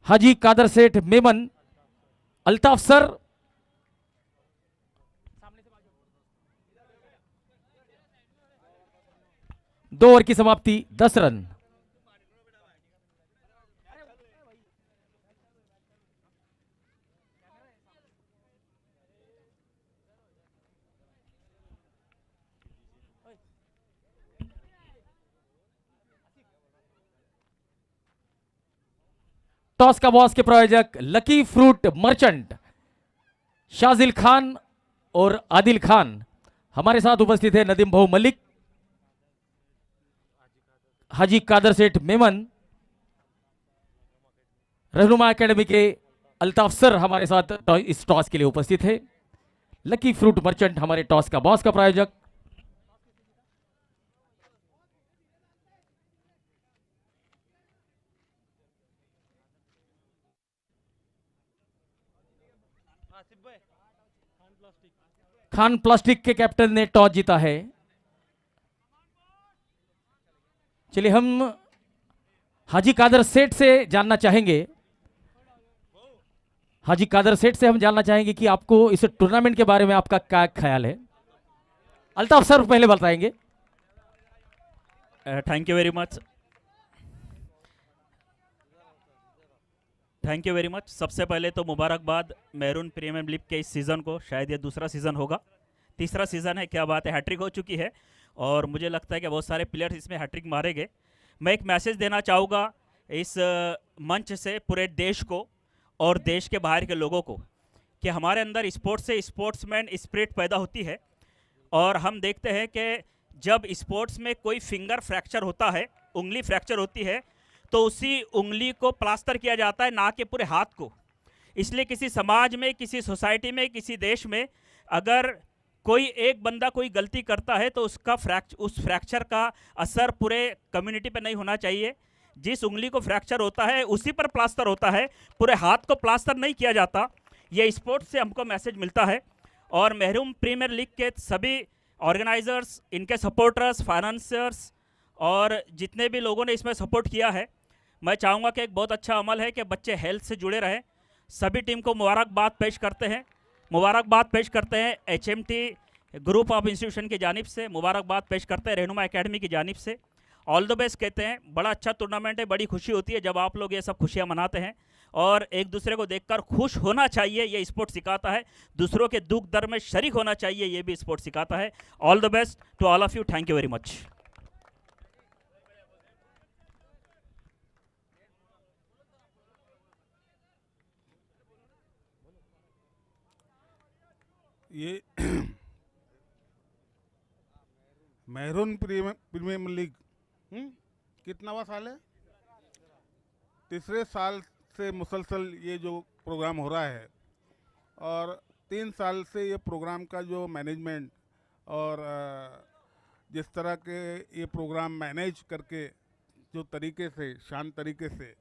हाजी कादर सेठ मेमन अल्ताफ सर 2 ओवर की समाप्ति 10 रन। टॉस का बॉस के प्रायोजक lucky fruit merchant Shajil Khan और आदिल खान हमारे साथ उपस्थित है नदीम भाऊ मलिक हाजी कादर सेठ मेमन रहनुमा एकेडमी के अल्ताफ सर हमारे साथ इस टॉस के लिए उपस्थित है। लकी फ्रूट मर्चेंट हमारे टॉस का बॉस का प्रायोजक। खान प्लास्टिक के कैप्टन ने टॉस जीता है। चलिए हम हाजी कादर सेठ से जानना चाहेंगे हाजी कादर सेठ से हम जानना चाहेंगे कि आपको इस टूर्नामेंट के बारे में आपका क्या ख्याल है। अल्ताफ सर पहले बताएंगे। Thank you very much. Thank you very much. सबसे पहले तो मुबारकबाद मेहरून प्रीमियर लीग के इस सीज़न को। शायद ये दूसरा सीज़न होगा, तीसरा सीज़न है, क्या बात है, हैट्रिक हो चुकी है और मुझे लगता है कि बहुत सारे प्लेयर्स इसमें हैट्रिक मारेंगे। मैं एक मैसेज देना चाहूँगा इस मंच से पूरे देश को और देश के बाहर के लोगों को कि हमारे अंदर स्पोर्ट्स से स्पोर्ट्समैन स्पिरिट पैदा होती है और हम देखते हैं कि जब स्पोर्ट्स में कोई फिंगर फ्रैक्चर होता है, उंगली फ्रैक्चर होती है, तो उसी उंगली को प्लास्टर किया जाता है, ना कि पूरे हाथ को। इसलिए किसी समाज में, किसी सोसाइटी में, किसी देश में अगर कोई एक बंदा कोई गलती करता है तो उसका उस फ्रैक्चर का असर पूरे कम्युनिटी पे नहीं होना चाहिए। जिस उंगली को फ्रैक्चर होता है उसी पर प्लास्टर होता है, पूरे हाथ को प्लास्टर नहीं किया जाता। ये स्पोर्ट्स से हमको मैसेज मिलता है और मेहरून प्रीमियर लीग के सभी ऑर्गेनाइजर्स, इनके सपोर्टर्स, फाइनेंसर्स और जितने भी लोगों ने इसमें सपोर्ट किया है, मैं चाहूँगा कि एक बहुत अच्छा अमल है कि बच्चे हेल्थ से जुड़े रहें। सभी टीम को मुबारकबाद पेश करते हैं। मुबारकबाद पेश करते हैं HMT ग्रुप ऑफ इंस्टीट्यूशन की जानिब से, मुबारकबाद पेश करते हैं रहनुमा एकेडमी की जानिब से। ऑल द बेस्ट कहते हैं। बड़ा अच्छा टूर्नामेंट है, बड़ी खुशी होती है जब आप लोग ये सब खुशियाँ मनाते हैं और एक दूसरे को देखकर खुश होना चाहिए, ये स्पोर्ट सिखाता है। दूसरों के दुख दर्द में शरीक होना चाहिए, ये भी स्पोर्ट सिखाता है। All the best to all of you. Thank you very much. ये मेहरून प्रीमियर लीग कितनावा साल है? तीसरे साल से मुसलसल ये जो प्रोग्राम हो रहा है और 3 साल से ये प्रोग्राम का जो मैनेजमेंट और जिस तरह के ये प्रोग्राम मैनेज करके जो तरीके से, शांत तरीके से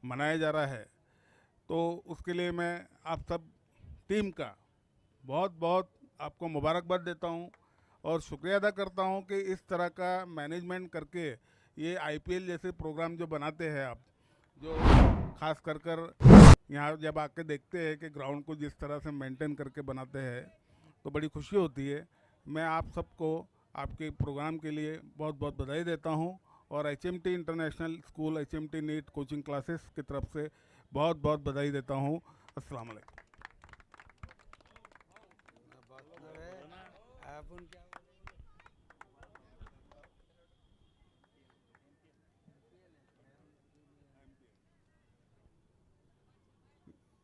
मनाया जा रहा है, तो उसके लिए मैं आप सब टीम का बहुत बहुत आपको मुबारकबाद देता हूं और शुक्रिया अदा करता हूं कि इस तरह का मैनेजमेंट करके ये IPL जैसे प्रोग्राम जो बनाते हैं आप, जो खास कर यहाँ जब आके देखते हैं कि ग्राउंड को जिस तरह से मेंटेन करके बनाते हैं तो बड़ी खुशी होती है। मैं आप सबको आपके प्रोग्राम के लिए बहुत बहुत बधाई देता हूं और HMT international school, HMT NEET coaching classes की तरफ से बहुत बहुत बधाई देता हूं। अस्सलाम वालेकुम।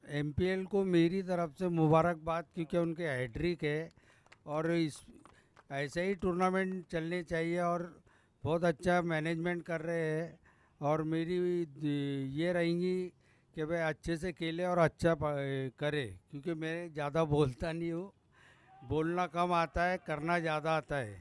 MPL को मेरी तरफ से मुबारकबाद, क्योंकि उनके हैट्रिक है और इस ऐसे ही टूर्नामेंट चलने चाहिए और बहुत अच्छा मैनेजमेंट कर रहे हैं। और मेरी ये रहेंगी कि भाई अच्छे से खेले और अच्छा करे, क्योंकि मैं ज़्यादा बोलता नहीं हूँ बोलना कम आता है, करना ज़्यादा आता है।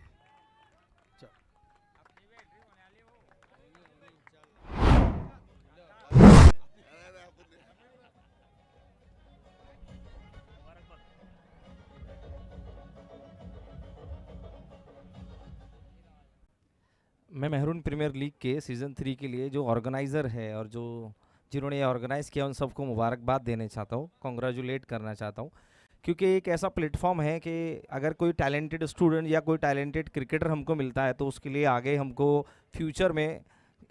मैं मेहरून प्रीमियर लीग के सीज़न 3 के लिए जो ऑर्गेनाइज़र है और जो जिन्होंने ये ऑर्गेनाइज़ किया उन सबको मुबारकबाद देना चाहता हूँ, कॉन्ग्रेचुलेट करना चाहता हूँ। क्योंकि एक ऐसा प्लेटफॉर्म है कि अगर कोई टैलेंटेड स्टूडेंट या कोई टैलेंटेड क्रिकेटर हमको मिलता है तो उसके लिए आगे हमको फ्यूचर में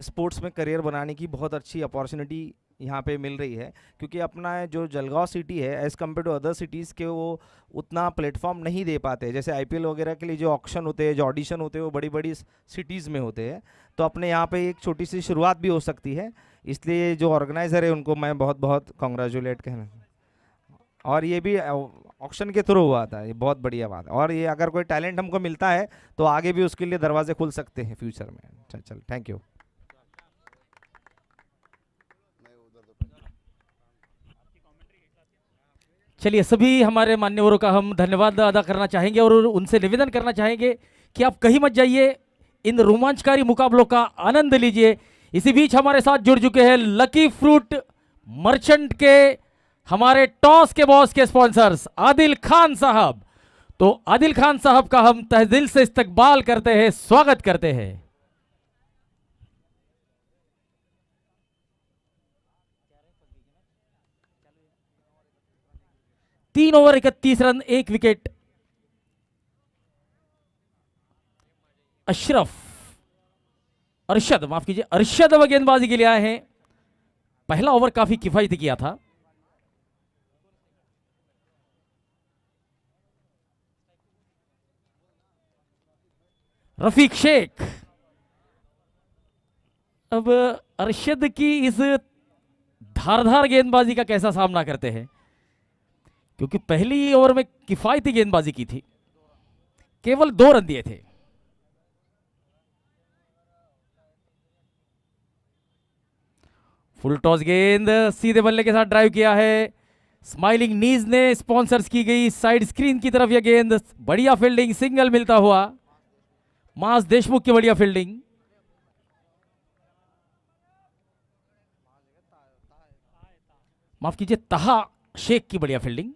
स्पोर्ट्स में करियर बनाने की बहुत अच्छी अपॉर्चुनिटी यहाँ पे मिल रही है। क्योंकि अपना जो जलगांव सिटी है as compared to other cities के वो उतना प्लेटफॉर्म नहीं दे पाते। जैसे आईपीएल वगैरह के लिए जो ऑक्शन होते हैं, जो ऑडिशन होते हैं, वो बड़ी बड़ी सिटीज़ में होते हैं। तो अपने यहाँ पे एक छोटी सी शुरुआत भी हो सकती है। इसलिए जो ऑर्गेनाइज़र है उनको मैं बहुत बहुत कॉन्ग्रेचुलेट कहना। और ये भी ऑक्शन के थ्रू हुआ था, ये बहुत बढ़िया बात है। और ये अगर कोई टैलेंट हमको मिलता है तो आगे भी उसके लिए दरवाजे खुल सकते हैं फ्यूचर में। चल थैंक यू। चलिए, सभी हमारे मान्यवरों का हम धन्यवाद अदा करना चाहेंगे और उनसे निवेदन करना चाहेंगे कि आप कहीं मत जाइए, इन रोमांचकारी मुकाबलों का आनंद लीजिए। इसी बीच हमारे साथ जुड़ चुके हैं लकी फ्रूट मर्चेंट के हमारे टॉस के बॉस के स्पॉन्सर्स आदिल खान साहब। तो आदिल खान साहब का हम तहे दिल से इस्तकबाल करते हैं, स्वागत करते हैं। 3 ओवर 31 रन 1 विकेट। अरशद माफ कीजिए, अरशद अब गेंदबाजी के लिए आए हैं। पहला ओवर काफी किफायती किया था। रफीक शेख अब अरशद की इस धारदार गेंदबाजी का कैसा सामना करते हैं, क्योंकि पहली ओवर में किफायती गेंदबाजी की थी, केवल 2 रन दिए थे। फुल टॉस गेंद सीधे बल्ले के साथ ड्राइव किया है। स्माइलिंग नीज ने स्पॉन्सर्स की गई साइड स्क्रीन की तरफ यह गेंद, बढ़िया फील्डिंग, सिंगल मिलता हुआ। मास देशमुख की बढ़िया फील्डिंग। माफ कीजिए, तहा शेख की बढ़िया फील्डिंग।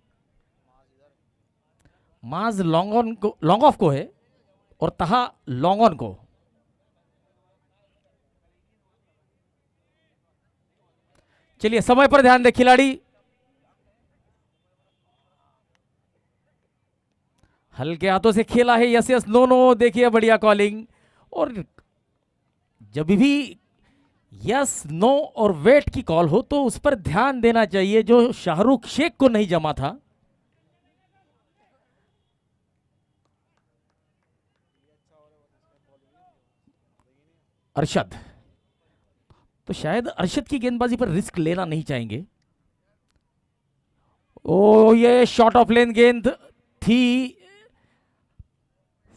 माज लॉन्ग ऑन को, लॉन्ग ऑफ को है और तहा लॉन्ग ऑन को। चलिए, समय पर ध्यान दे खिलाड़ी। हल्के हाथों से खेला है, यस यस नो नो, देखिए बढ़िया कॉलिंग। और जब भी यस नो और वेट की कॉल हो तो उस पर ध्यान देना चाहिए, जो शाहरुख शेख को नहीं जमा था। अरशद, तो शायद अरशद की गेंदबाजी पर रिस्क लेना नहीं चाहेंगे। ओ, ये शॉर्ट ऑफ लेन गेंद थी,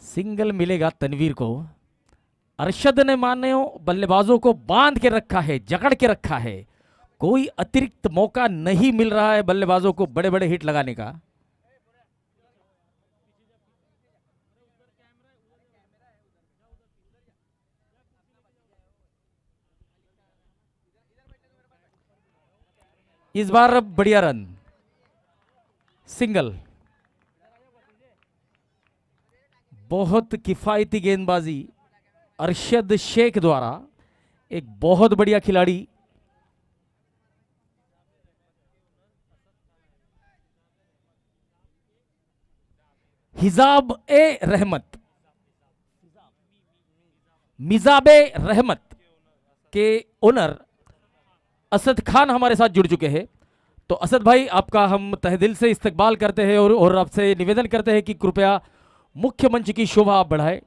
सिंगल मिलेगा तनवीर को। अरशद ने माने बल्लेबाजों को बांध के रखा है, जकड़ के रखा है। कोई अतिरिक्त मौका नहीं मिल रहा है बल्लेबाजों को बड़े बड़े हिट लगाने का। इस बार बढ़िया रन, सिंगल। बहुत किफायती गेंदबाजी अरशद शेख द्वारा, एक बहुत बढ़िया खिलाड़ी। हिजाब ए रहमत, मिजाबे रहमत के ओनर असद खान हमारे साथ जुड़ चुके हैं। तो असद भाई, आपका हम तहे दिल से इस्तकबाल करते हैं और आपसे निवेदन करते हैं कि कृपया मुख्य मंच की शोभा आप बढ़ाएं।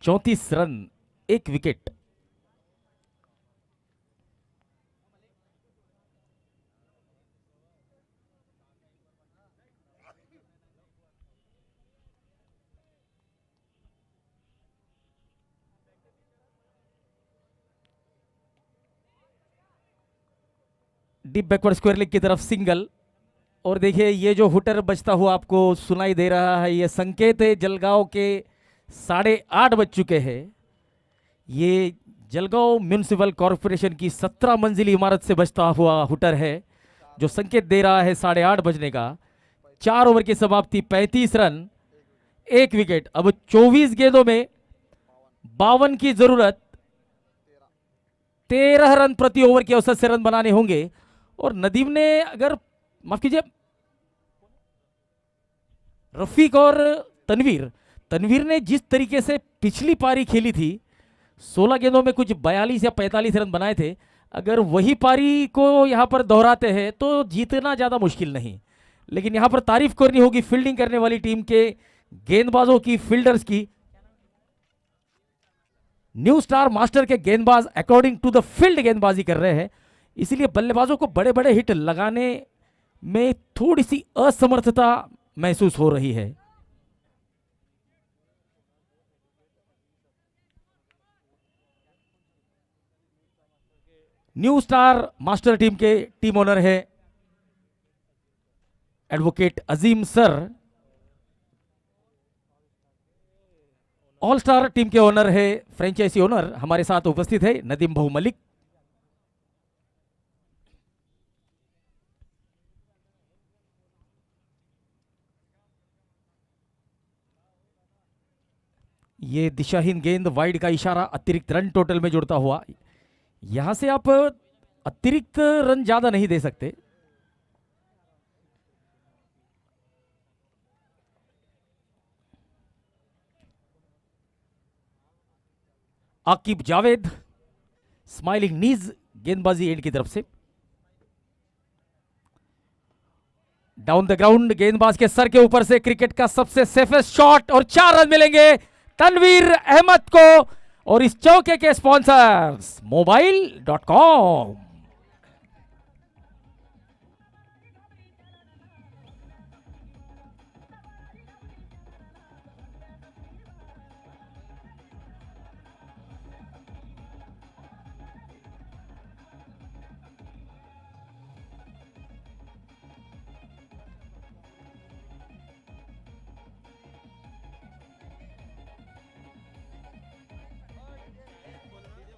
34 run 1 wicket. Deep backward square leg की तरफ सिंगल। और देखिए ये जो हुटर बजता हुआ आपको सुनाई दे रहा है, ये संकेत है जलगांव के 8:30 बज चुके हैं। ये जलगांव म्यूनिसिपल कॉरपोरेशन की 17 मंजिली इमारत से बजता हुआ हुटर है, जो संकेत दे रहा है 8:30 बजने का। 4 ओवर की समाप्ति, 35 रन, 1 विकेट। अब 24 गेंदों में 52 की जरूरत, 13 रन प्रति ओवर के औसत से रन बनाने होंगे। और नदीम ने, अगर माफ कीजिए, रफीक और तनवीर तनवीर ने जिस तरीके से पिछली पारी खेली थी, 16 गेंदों में कुछ 42 या 45 रन बनाए थे, अगर वही पारी को यहां पर दोहराते हैं तो जीतना ज्यादा मुश्किल नहीं। लेकिन यहां पर तारीफ करनी होगी फील्डिंग करने वाली टीम के गेंदबाजों की, फील्डर्स की। न्यू स्टार मास्टर के गेंदबाज अकॉर्डिंग टू द फील्ड गेंदबाजी कर रहे हैं, इसीलिए बल्लेबाजों को बड़े बड़े हिट लगाने में थोड़ी सी असमर्थता महसूस हो रही है। न्यू स्टार मास्टर टीम के टीम ओनर है एडवोकेट अजीम सर। ऑल स्टार टीम के ओनर है, फ्रेंचाइजी ओनर हमारे साथ उपस्थित है नदीम भाऊ मलिक। ये दिशाहीन गेंद वाइड का इशारा, अतिरिक्त रन टोटल में जुड़ता हुआ। यहां से आप अतिरिक्त रन ज्यादा नहीं दे सकते। आकिब जावेद, स्माइलिंग नीज गेंदबाजी एंड की तरफ से। डाउन द ग्राउंड गेंदबाज के सर के ऊपर से क्रिकेट का सबसे सेफेस्ट शॉट, और 4 रन मिलेंगे तनवीर अहमद को। और इस चौके के sponsors mobile com.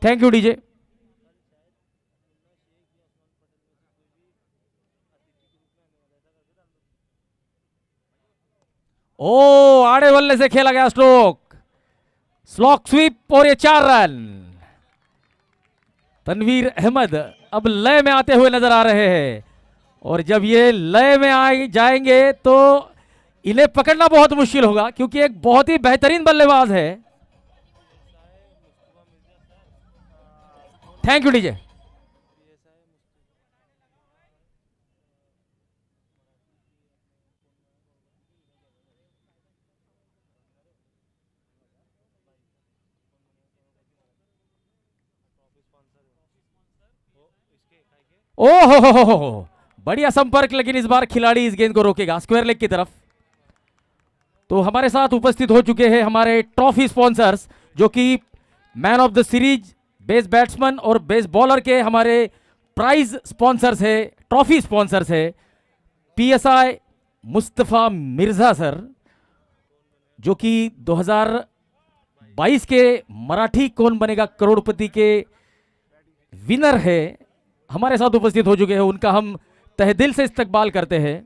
Thank you DJ. ओ, आड़े बल्ले से खेला गया स्ट्रोक, स्लॉक स्वीप, और ये 4 रन। तनवीर अहमद अब लय में आते हुए नजर आ रहे हैं, और जब ये लय में आ जाएंगे तो इन्हें पकड़ना बहुत मुश्किल होगा, क्योंकि एक बहुत ही बेहतरीन बल्लेबाज है। Thank you DJ. ओहो हो, बढ़िया संपर्क, लेकिन इस बार खिलाड़ी इस गेंद को रोकेगा स्क्वायर लेग की तरफ। तो हमारे साथ उपस्थित हो चुके हैं हमारे ट्रॉफी स्पॉन्सर्स, जो कि man of the series, best batsman और बेस्ट बॉलर के हमारे प्राइज स्पॉन्सर्स है, ट्रॉफी स्पॉन्सर्स है। पीएसआई मुस्तफा मिर्जा सर, जो कि 2022 के मराठी कौन बनेगा करोड़पति के विनर है, हमारे साथ उपस्थित हो चुके हैं। उनका हम तहे दिल से इस्तकबाल करते हैं।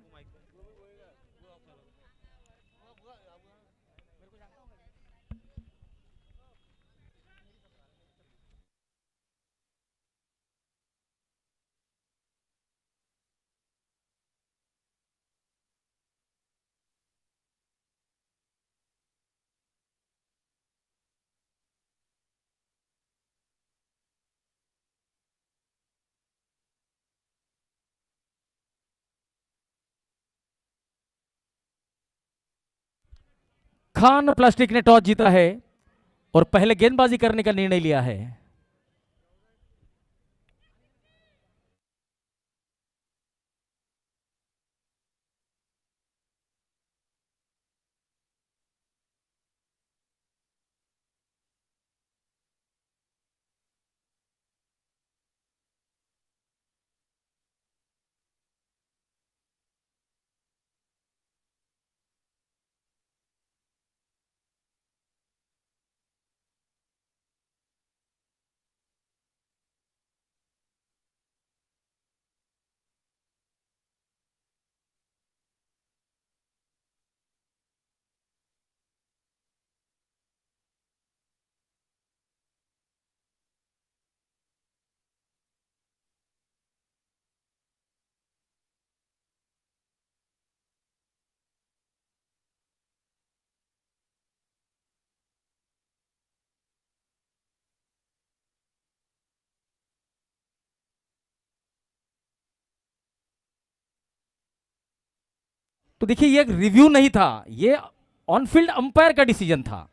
खान प्लास्टिक ने टॉस जीता है और पहले गेंदबाजी करने का निर्णय लिया है। तो देखिए ये एक रिव्यू नहीं था, ये ऑन फील्ड अंपायर का डिसीजन था।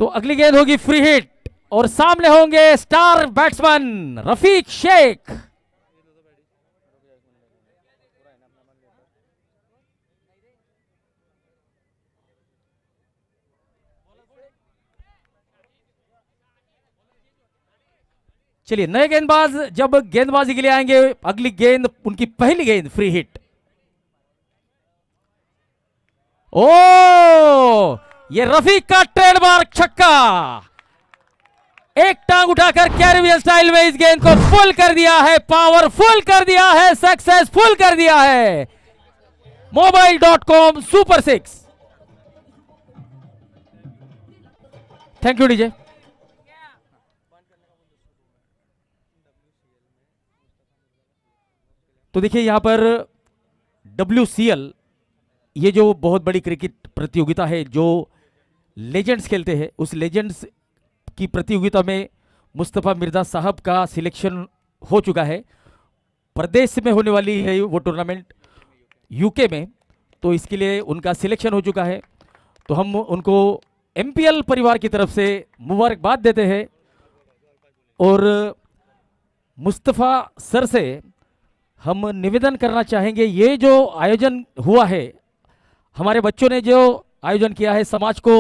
तो अगली गेंद होगी फ्री हिट और सामने होंगे स्टार बैट्समैन रफीक शेख। चलिए नए गेंदबाज जब गेंदबाजी के लिए आएंगे, अगली गेंद उनकी पहली गेंद फ्री हिट। ओ ये रफीक का ट्रेडमार्क छक्का, एक टांग उठाकर कैरिबियन स्टाइल में इस गेंद को फुल कर दिया है, पावरफुल कर दिया है, सक्सेसफुल कर दिया है। Mobile.com super 6। Thank you DJ. तो देखिए यहां पर WCL, ये जो बहुत बड़ी क्रिकेट प्रतियोगिता है जो लेजेंड्स खेलते हैं, उस लेजेंड्स की प्रतियोगिता में मुस्तफ़ा मिर्जा साहब का सिलेक्शन हो चुका है। प्रदेश में होने वाली है वो टूर्नामेंट यूके में, तो इसके लिए उनका सिलेक्शन हो चुका है। तो हम उनको MPL परिवार की तरफ से मुबारकबाद देते हैं और मुस्तफ़ा सर से हम निवेदन करना चाहेंगे, ये जो आयोजन हुआ है, हमारे बच्चों ने जो आयोजन किया है समाज को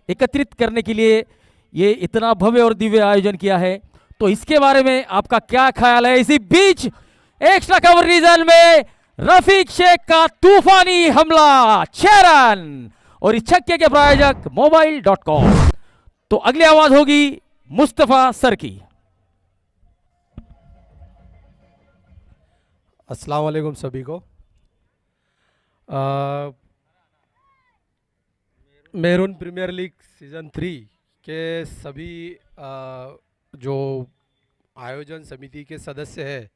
एकत्रित करने के लिए, ये इतना भव्य और दिव्य आयोजन किया है, तो इसके बारे में आपका क्या ख्याल है। इसी बीच एक्स्ट्रा कवर रीजन में रफीक शेख का तूफानी हमला 6 रन और इस छक्के के प्रायोजक Mobile.com। तो अगली आवाज होगी मुस्तफा सर की। अस्सलाम वालेकुम सभी को। मेहरून प्रीमियर लीग सीज़न 3 के सभी जो आयोजन समिति के सदस्य हैं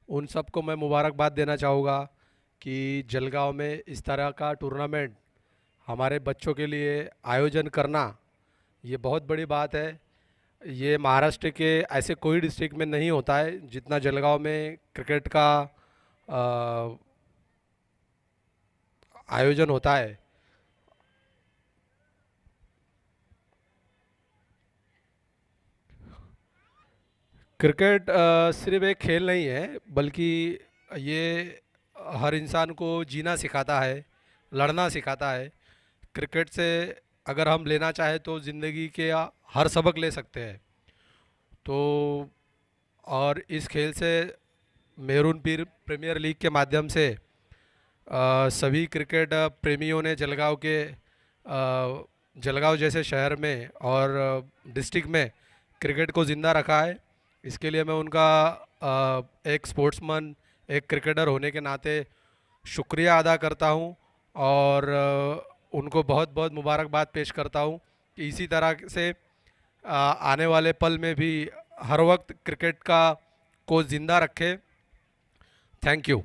उन सबको मैं मुबारकबाद देना चाहूँगा कि जलगांव में इस तरह का टूर्नामेंट हमारे बच्चों के लिए आयोजन करना ये बहुत बड़ी बात है। ये महाराष्ट्र के ऐसे कोई डिस्ट्रिक्ट में नहीं होता है जितना जलगांव में क्रिकेट का आयोजन होता है। क्रिकेट सिर्फ एक खेल नहीं है, बल्कि ये हर इंसान को जीना सिखाता है, लड़ना सिखाता है। क्रिकेट से अगर हम लेना चाहें तो ज़िंदगी के हर सबक ले सकते हैं। तो और इस खेल से मेहरून पीर प्रीमियर लीग के माध्यम से सभी क्रिकेट प्रेमियों ने जलगांव जैसे शहर में और डिस्ट्रिक्ट में क्रिकेट को ज़िंदा रखा है। इसके लिए मैं उनका एक स्पोर्ट्समैन, एक क्रिकेटर होने के नाते शुक्रिया अदा करता हूं और उनको बहुत बहुत मुबारकबाद पेश करता हूं कि इसी तरह से आने वाले पल में भी हर वक्त क्रिकेट को ज़िंदा रखे। Thank you.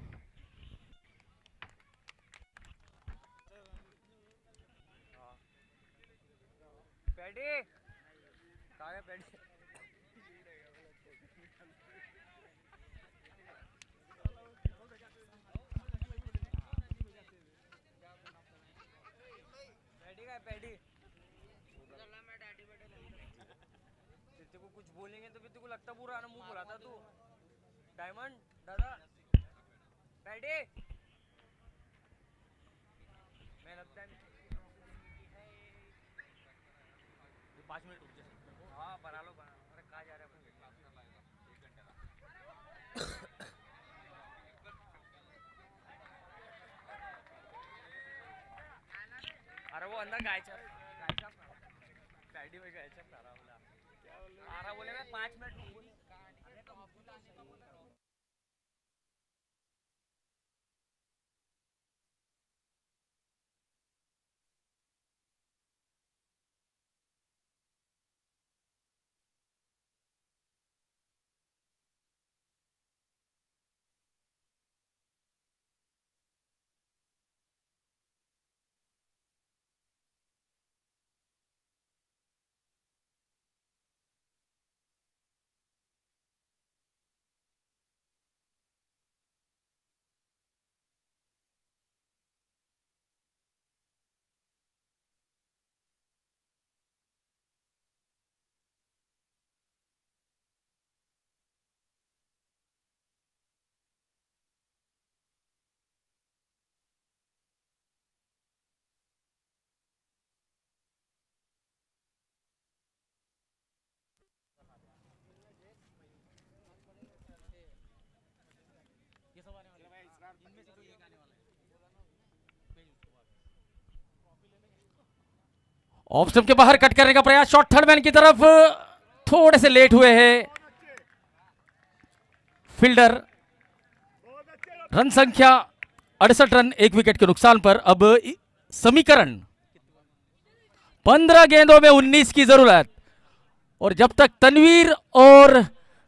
कुछ बोलेंगे तो फिर तेरे को लगता पूरा ना मुंह बुलाता तू। डायमंड दादा बैठे मैं लगता है 5 मिनट रुक जा। हाँ बना लो बना। अरे कहाँ जा रहे हैं अरे वो अंदर गायचा पैडी में गायचा सारा बोला। आ रहा बोले मैं 5 मिनट ऑफ स्टंप के बाहर कट करने का प्रयास, शॉट थर्ड मैन की तरफ, थोड़े से लेट हुए हैं फील्डर। रन संख्या 68 रन, 1 विकेट के नुकसान पर। अब समीकरण 15 गेंदों में 19 की जरूरत, और जब तक तनवीर और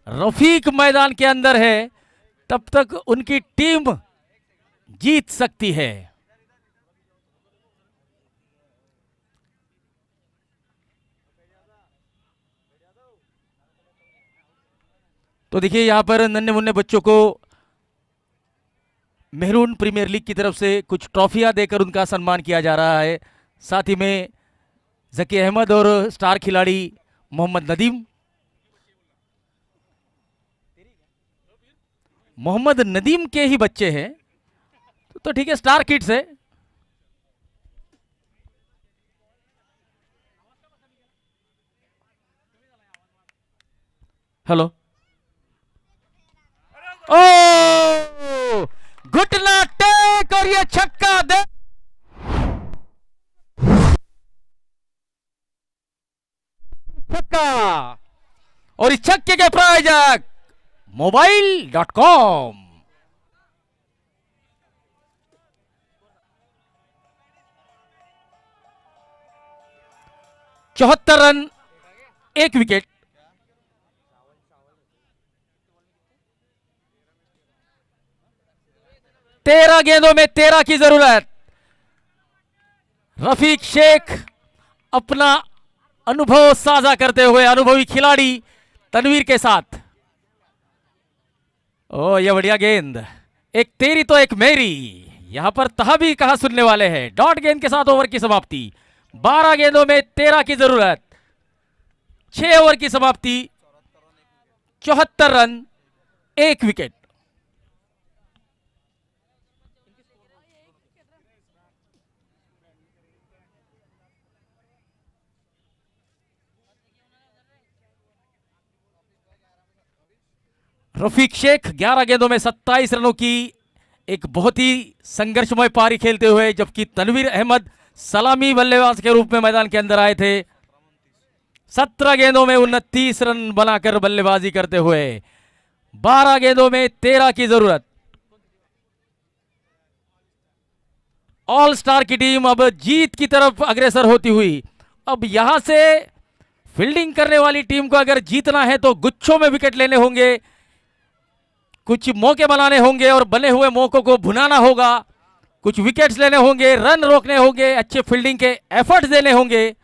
रफीक मैदान के अंदर है तब तक उनकी टीम जीत सकती है। तो देखिए यहां पर नन्हे मुन्ने बच्चों को मेहरून प्रीमियर लीग की तरफ से कुछ ट्रॉफियां देकर उनका सम्मान किया जा रहा है। साथ ही में जकी अहमद और स्टार खिलाड़ी मोहम्मद नदीम, मोहम्मद नदीम के ही बच्चे हैं, तो ठीक है, स्टार किड्स है। हेलो, ओ घुटना टेक और ये छक्का दे, छक्का, और इस छक्के के प्रायोजक मोबाइल.com। 74 रन, 1 विकेट। 13 गेंदों में 13 की जरूरत। रफीक शेख अपना अनुभव साझा करते हुए अनुभवी खिलाड़ी तनवीर के साथ। ओ ये बढ़िया गेंद, एक तेरी तो एक मेरी, यहां पर तहा भी कहा सुनने वाले हैं। डॉट गेंद के साथ ओवर की समाप्ति। 12 गेंदों में 13 की जरूरत, 6 ओवर की समाप्ति, 74 रन, 1 विकेट। रफीक शेख 11 गेंदों में 27 रनों की एक बहुत ही संघर्षमय पारी खेलते हुए, जबकि तनवीर अहमद सलामी बल्लेबाज के रूप में मैदान के अंदर आए थे। 17 गेंदों में 29 रन बनाकर बल्लेबाजी करते हुए। 12 गेंदों में 13 की जरूरत। ऑल स्टार की टीम अब जीत की तरफ अग्रसर होती हुई। अब यहां से फील्डिंग करने वाली टीम को अगर जीतना है तो गुच्छों में विकेट लेने होंगे, कुछ मौके बनाने होंगे और बने हुए मौकों को भुनाना होगा, कुछ विकेट्स लेने होंगे, रन रोकने होंगे, अच्छे फील्डिंग के एफर्ट्स देने होंगे।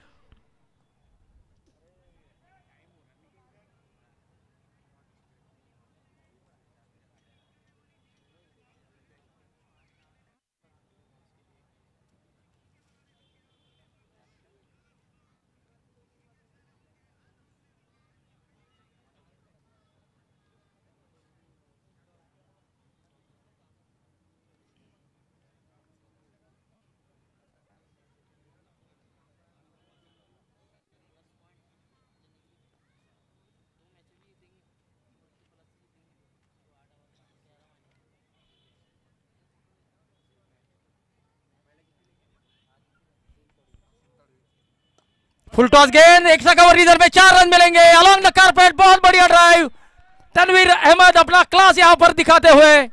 फुल टॉस गेंद, एक्स्ट्रा कवर रीजर में 4 रन मिलेंगे। अलोंग द कारपेट, बहुत बढ़िया ड्राइव, तनवीर अहमद अपना क्लास यहां पर दिखाते हुए।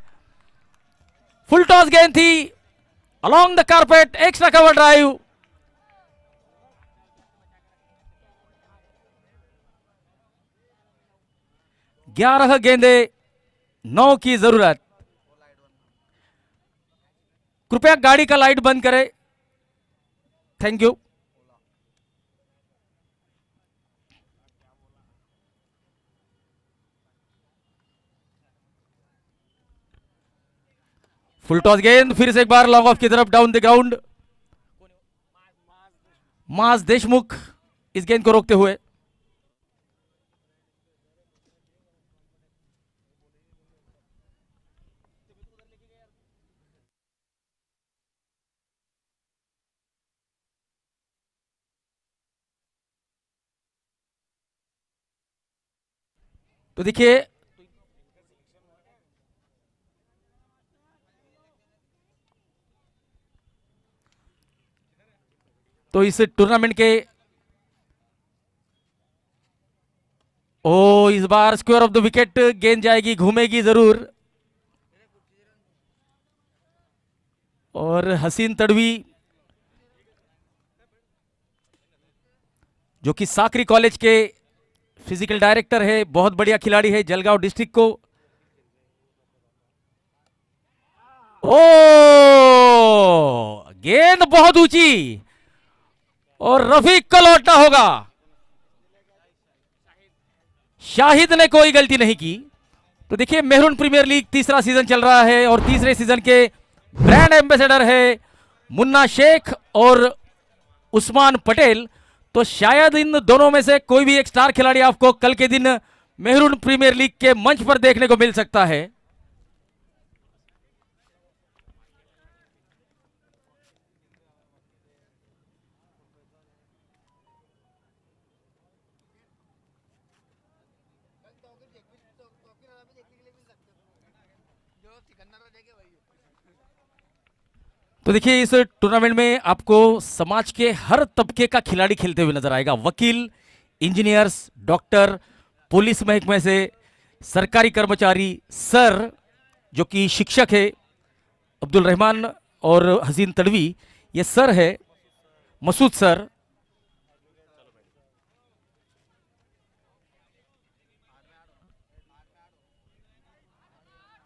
फुल टॉस गेंद थी, along the carpet, extra cover drive. ग्यारह गेंदे, 9 की जरूरत। कृपया गाड़ी का लाइट बंद करें, थैंक यू। फुल टॉस गेंद, फिर से एक बार लॉन्ग ऑफ की तरफ, डाउन द ग्राउंड। मास देशमुख इस गेंद को रोकते हुए। तो देखिए तो इस टूर्नामेंट के ओ इस bar square of the wicket गेंद जाएगी, घूमेगी जरूर। और हसीन तड़वी जो कि साकरी कॉलेज के फिजिकल डायरेक्टर है, बहुत बढ़िया खिलाड़ी है जलगांव डिस्ट्रिक्ट को। ओ गेंद बहुत ऊंची और रफीक को लौटना होगा। शाहिद ने कोई गलती नहीं की। तो देखिए मेहरून प्रीमियर लीग तीसरा सीजन चल रहा है और तीसरे सीजन के ब्रांड एम्बेसडर है मुन्ना शेख और उस्मान पटेल। तो शायद इन दोनों में से कोई भी एक स्टार खिलाड़ी आपको कल के दिन मेहरून प्रीमियर लीग के मंच पर देखने को मिल सकता है। तो देखिए इस टूर्नामेंट में आपको समाज के हर तबके का खिलाड़ी खेलते हुए नजर आएगा। वकील, इंजीनियर्स, डॉक्टर, पुलिस महकमे से सरकारी कर्मचारी, सर जो कि शिक्षक है अब्दुल रहमान और हसीन तड़वी, ये सर है मसूद सर।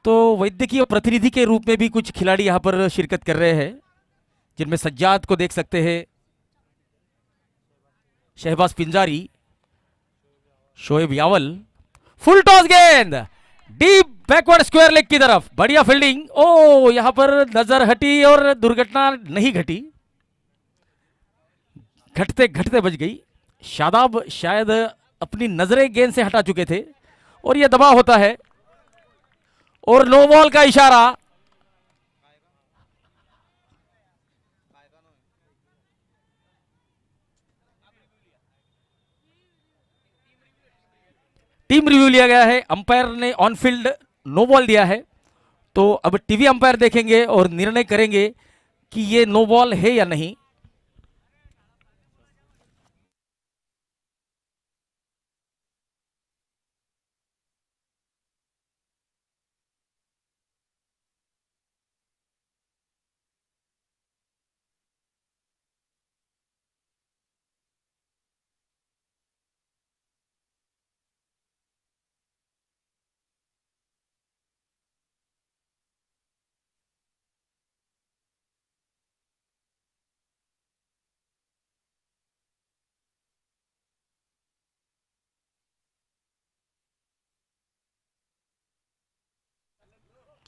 तो वैद्यकीय प्रतिनिधि के रूप में भी कुछ खिलाड़ी यहां पर शिरकत कर रहे हैं, जिनमें सज्जाद को देख सकते हैं, शहबाज पिंजारी, शोएब यावल। फुल टॉस गेंद डीप बैकवर्ड स्क्वायर लेग की तरफ, बढ़िया फील्डिंग। ओ यहां पर नजर हटी और दुर्घटना नहीं घटी, घटते घटते बच गई। शादाब शायद अपनी नजरें गेंद से हटा चुके थे और यह दबाव होता है और नो बॉल का इशारा। टीम रिव्यू लिया गया है, अंपायर ने ऑन फील्ड नो बॉल दिया है। तो अब टीवी अंपायर देखेंगे और निर्णय करेंगे कि ये नो बॉल है या नहीं।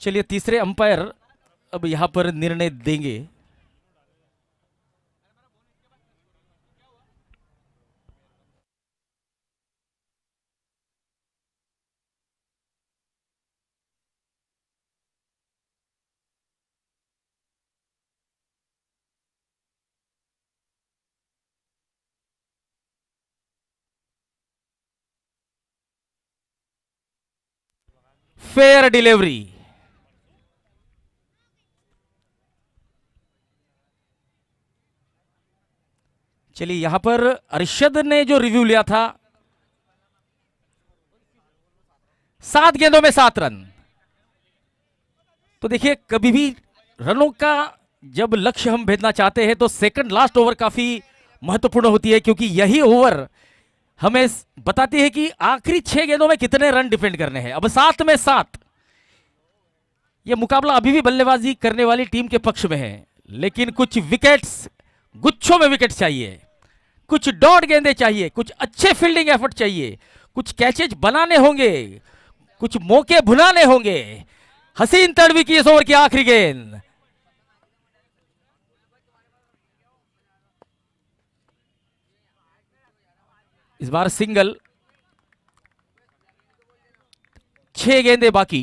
चलिए तीसरे अंपायर अब यहां पर निर्णय देंगे। Fair delivery. चलिए यहां पर अरशद ने जो रिव्यू लिया था, 7 गेंदों में 7 रन। तो देखिए कभी भी रनों का जब लक्ष्य हम भेजना चाहते हैं तो सेकंड लास्ट ओवर काफी महत्वपूर्ण होती है, क्योंकि यही ओवर हमें बताती है कि आखिरी 6 गेंदों में कितने रन डिफेंड करने हैं। अब 7 में 7, यह मुकाबला अभी भी बल्लेबाजी करने वाली टीम के पक्ष में है, लेकिन कुछ विकेट्स, गुच्छों में विकेट चाहिए, कुछ डॉट गेंदें चाहिए, कुछ अच्छे फील्डिंग एफर्ट चाहिए, कुछ कैचेज बनाने होंगे, कुछ मौके भुनाने होंगे। हसीन तड़वी की इस ओवर की आखिरी गेंद, इस बार सिंगल। 6 गेंदें बाकी,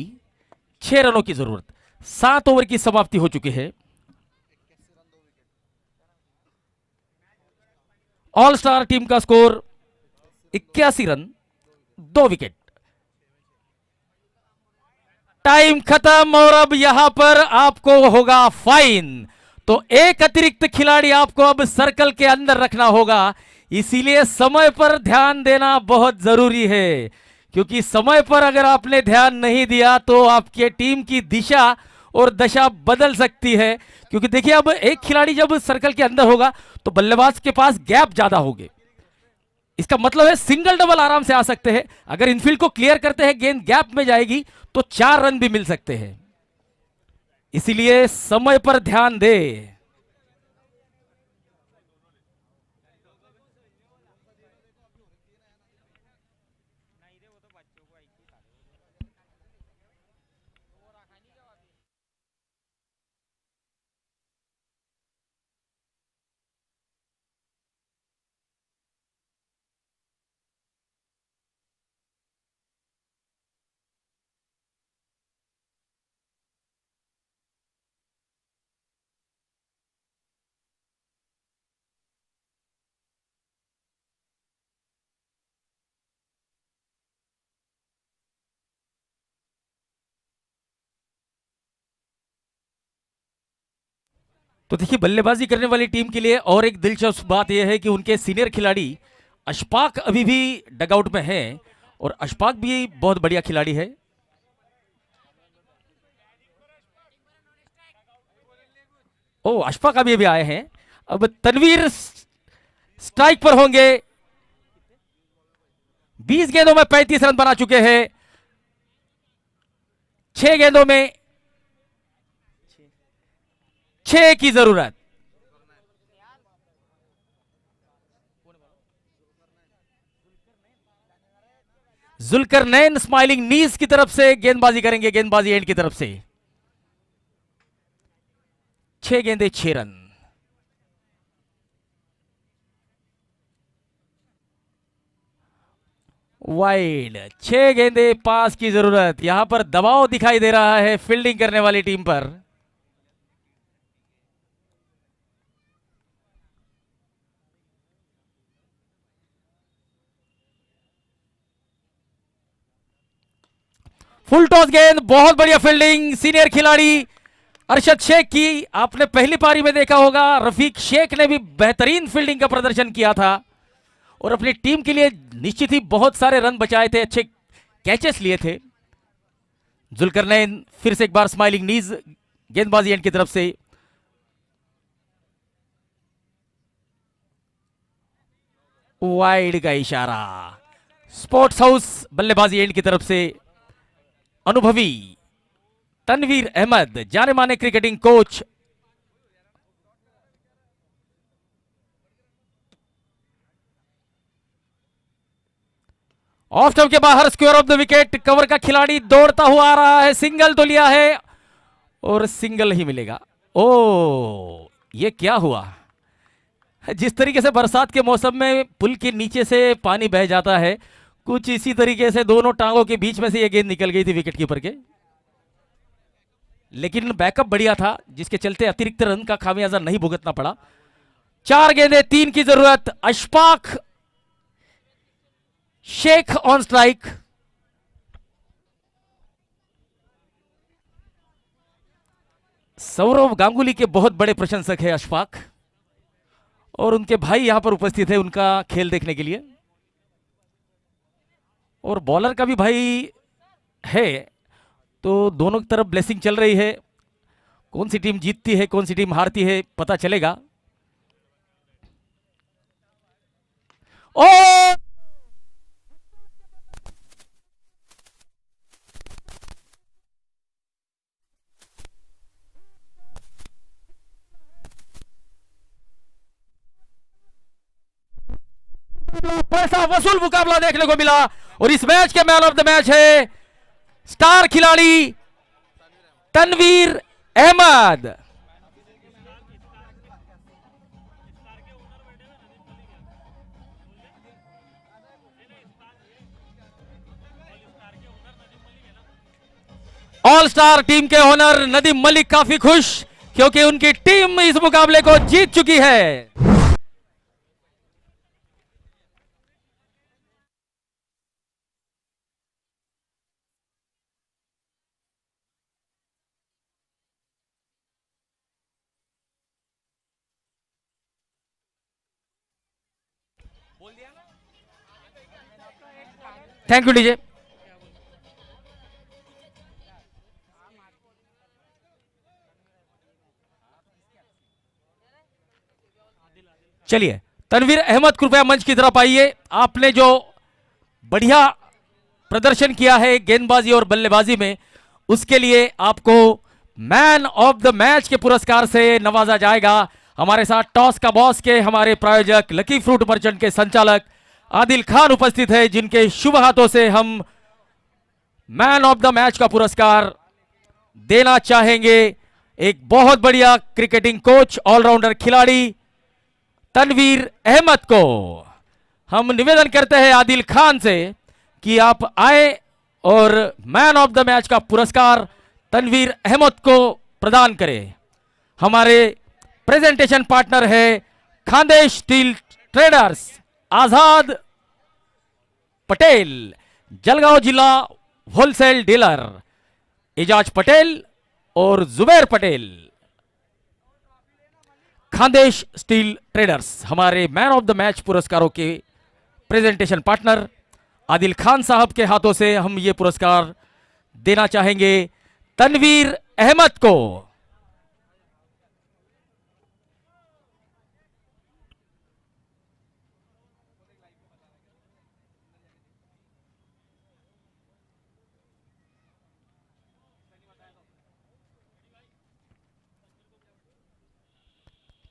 6 रनों की जरूरत। 7 ओवर की समाप्ति हो चुकी है। ऑल स्टार टीम का स्कोर 81 रन, 2 विकेट। टाइम खत्म और अब यहां पर आपको होगा फाइन। तो एक अतिरिक्त खिलाड़ी आपको अब सर्कल के अंदर रखना होगा। इसीलिए समय पर ध्यान देना बहुत जरूरी है, क्योंकि समय पर अगर आपने ध्यान नहीं दिया तो आपके टीम की दिशा और दशा बदल सकती है। क्योंकि देखिए, अब एक खिलाड़ी जब सर्कल के अंदर होगा तो बल्लेबाज के पास गैप ज्यादा होंगे। इसका मतलब है सिंगल डबल आराम से आ सकते हैं। अगर इनफील्ड को क्लियर करते हैं, गेंद गैप में जाएगी तो 4 रन भी मिल सकते हैं। इसीलिए समय पर ध्यान दे। तो देखिए, बल्लेबाजी करने वाली टीम के लिए और एक दिलचस्प बात यह है कि उनके सीनियर खिलाड़ी अशफाक अभी भी डगआउट में है, और अशफाक भी बहुत बढ़िया खिलाड़ी है। ओ, अशफाक अभी भी आए हैं। अब तनवीर स्ट्राइक पर होंगे। 20 गेंदों में 35 रन बना चुके हैं। 6 गेंदों में 6 की जरूरत। जुल्करनैन स्माइलिंग नीज की तरफ से गेंदबाजी करेंगे, गेंदबाजी एंड की तरफ से। 6 गेंदे 6 रन। वाइड। 6 गेंदे 5 की जरूरत। यहां पर दबाव दिखाई दे रहा है फील्डिंग करने वाली टीम पर। फुल टॉस गेंद, बहुत बढ़िया फील्डिंग सीनियर खिलाड़ी अरशद शेख की। आपने पहली पारी में देखा होगा, रफीक शेख ने भी बेहतरीन फील्डिंग का प्रदर्शन किया था और अपनी टीम के लिए निश्चित ही बहुत सारे रन बचाए थे, अच्छे कैचेस लिए थे। जुल्करनैन फिर से एक बार स्माइलिंग नीज, गेंदबाजी एंड की तरफ से। वाइड का इशारा। स्पोर्ट्स हाउस बल्लेबाजी एंड की तरफ से अनुभवी तनवीर अहमद, जाने माने क्रिकेटिंग कोच। ऑफ स्टंप के बाहर, square of the wicket. Cover का खिलाड़ी दौड़ता हुआ आ रहा है, सिंगल तो लिया है और सिंगल ही मिलेगा। ओ, ये क्या हुआ? जिस तरीके से बरसात के मौसम में पुल के नीचे से पानी बह जाता है, कुछ इसी तरीके से दोनों टांगों के बीच में से ये गेंद निकल गई थी विकेट कीपर के। लेकिन बैकअप बढ़िया था, जिसके चलते अतिरिक्त रन का खामियाजा नहीं भुगतना पड़ा। 4 गेंदे 3 की जरूरत। Ashfaq Sheikh on strike. सौरव गांगुली के बहुत बड़े प्रशंसक है अशफाक, और उनके भाई यहां पर उपस्थित है उनका खेल देखने के लिए। और बॉलर का भी भाई है, तो दोनों की तरफ ब्लेसिंग चल रही है। कौन सी टीम जीतती है, कौन सी टीम हारती है, पता चलेगा। ओ, पैसा वसूल मुकाबला देखने को मिला, और इस मैच के मैन ऑफ द मैच है स्टार खिलाड़ी Tanveer Ahmed. All star team के ओनर नदीम मलिक काफी खुश, क्योंकि उनकी टीम इस मुकाबले को जीत चुकी है। Thank you DJ. चलिए तनवीर अहमद कृपया मंच की तरफ आइए। आपने जो बढ़िया प्रदर्शन किया है गेंदबाजी और बल्लेबाजी में, उसके लिए आपको मैन ऑफ द मैच के पुरस्कार से नवाजा जाएगा। हमारे साथ टॉस का बॉस के हमारे प्रायोजक लकी फ्रूट मर्चेंट के संचालक आदिल खान उपस्थित है, जिनके शुभ हाथों से हम मैन ऑफ द मैच का पुरस्कार देना चाहेंगे एक बहुत बढ़िया क्रिकेटिंग कोच, ऑलराउंडर खिलाड़ी तनवीर अहमद को। हम निवेदन करते हैं आदिल खान से कि आप आए और मैन ऑफ द मैच का पुरस्कार तनवीर अहमद को प्रदान करें। हमारे प्रेजेंटेशन पार्टनर है खानदेश स्टील ट्रेडर्स, आजाद पटेल, जलगांव जिला होलसेल डीलर एजाज पटेल और जुबैर पटेल। खानदेश स्टील ट्रेडर्स हमारे मैन ऑफ द मैच पुरस्कारों के प्रेजेंटेशन पार्टनर आदिल खान साहब के हाथों से हम ये पुरस्कार देना चाहेंगे तनवीर अहमद को।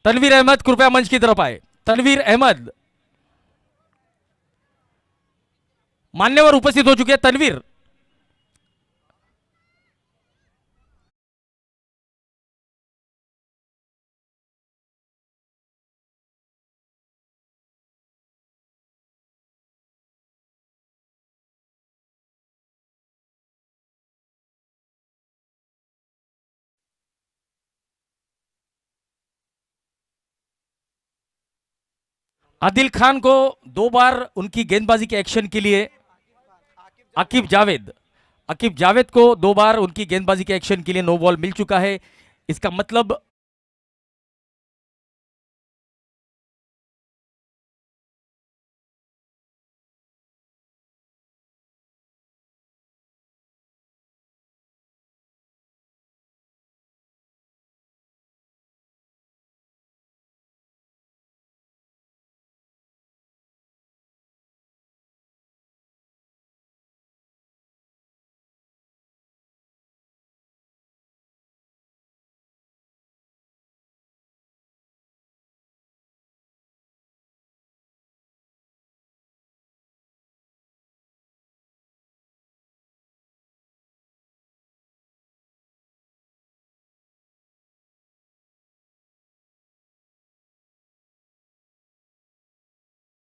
तनवीर अहमद कृपया मंच की तरफ आए। तनवीर अहमद मान्यवर उपस्थित हो चुके हैं। तनवीर आदिल खान को 2 बार उनकी गेंदबाजी के एक्शन के लिए अकीब जावेद को 2 बार उनकी गेंदबाजी के एक्शन के लिए नो बॉल मिल चुका है। इसका मतलब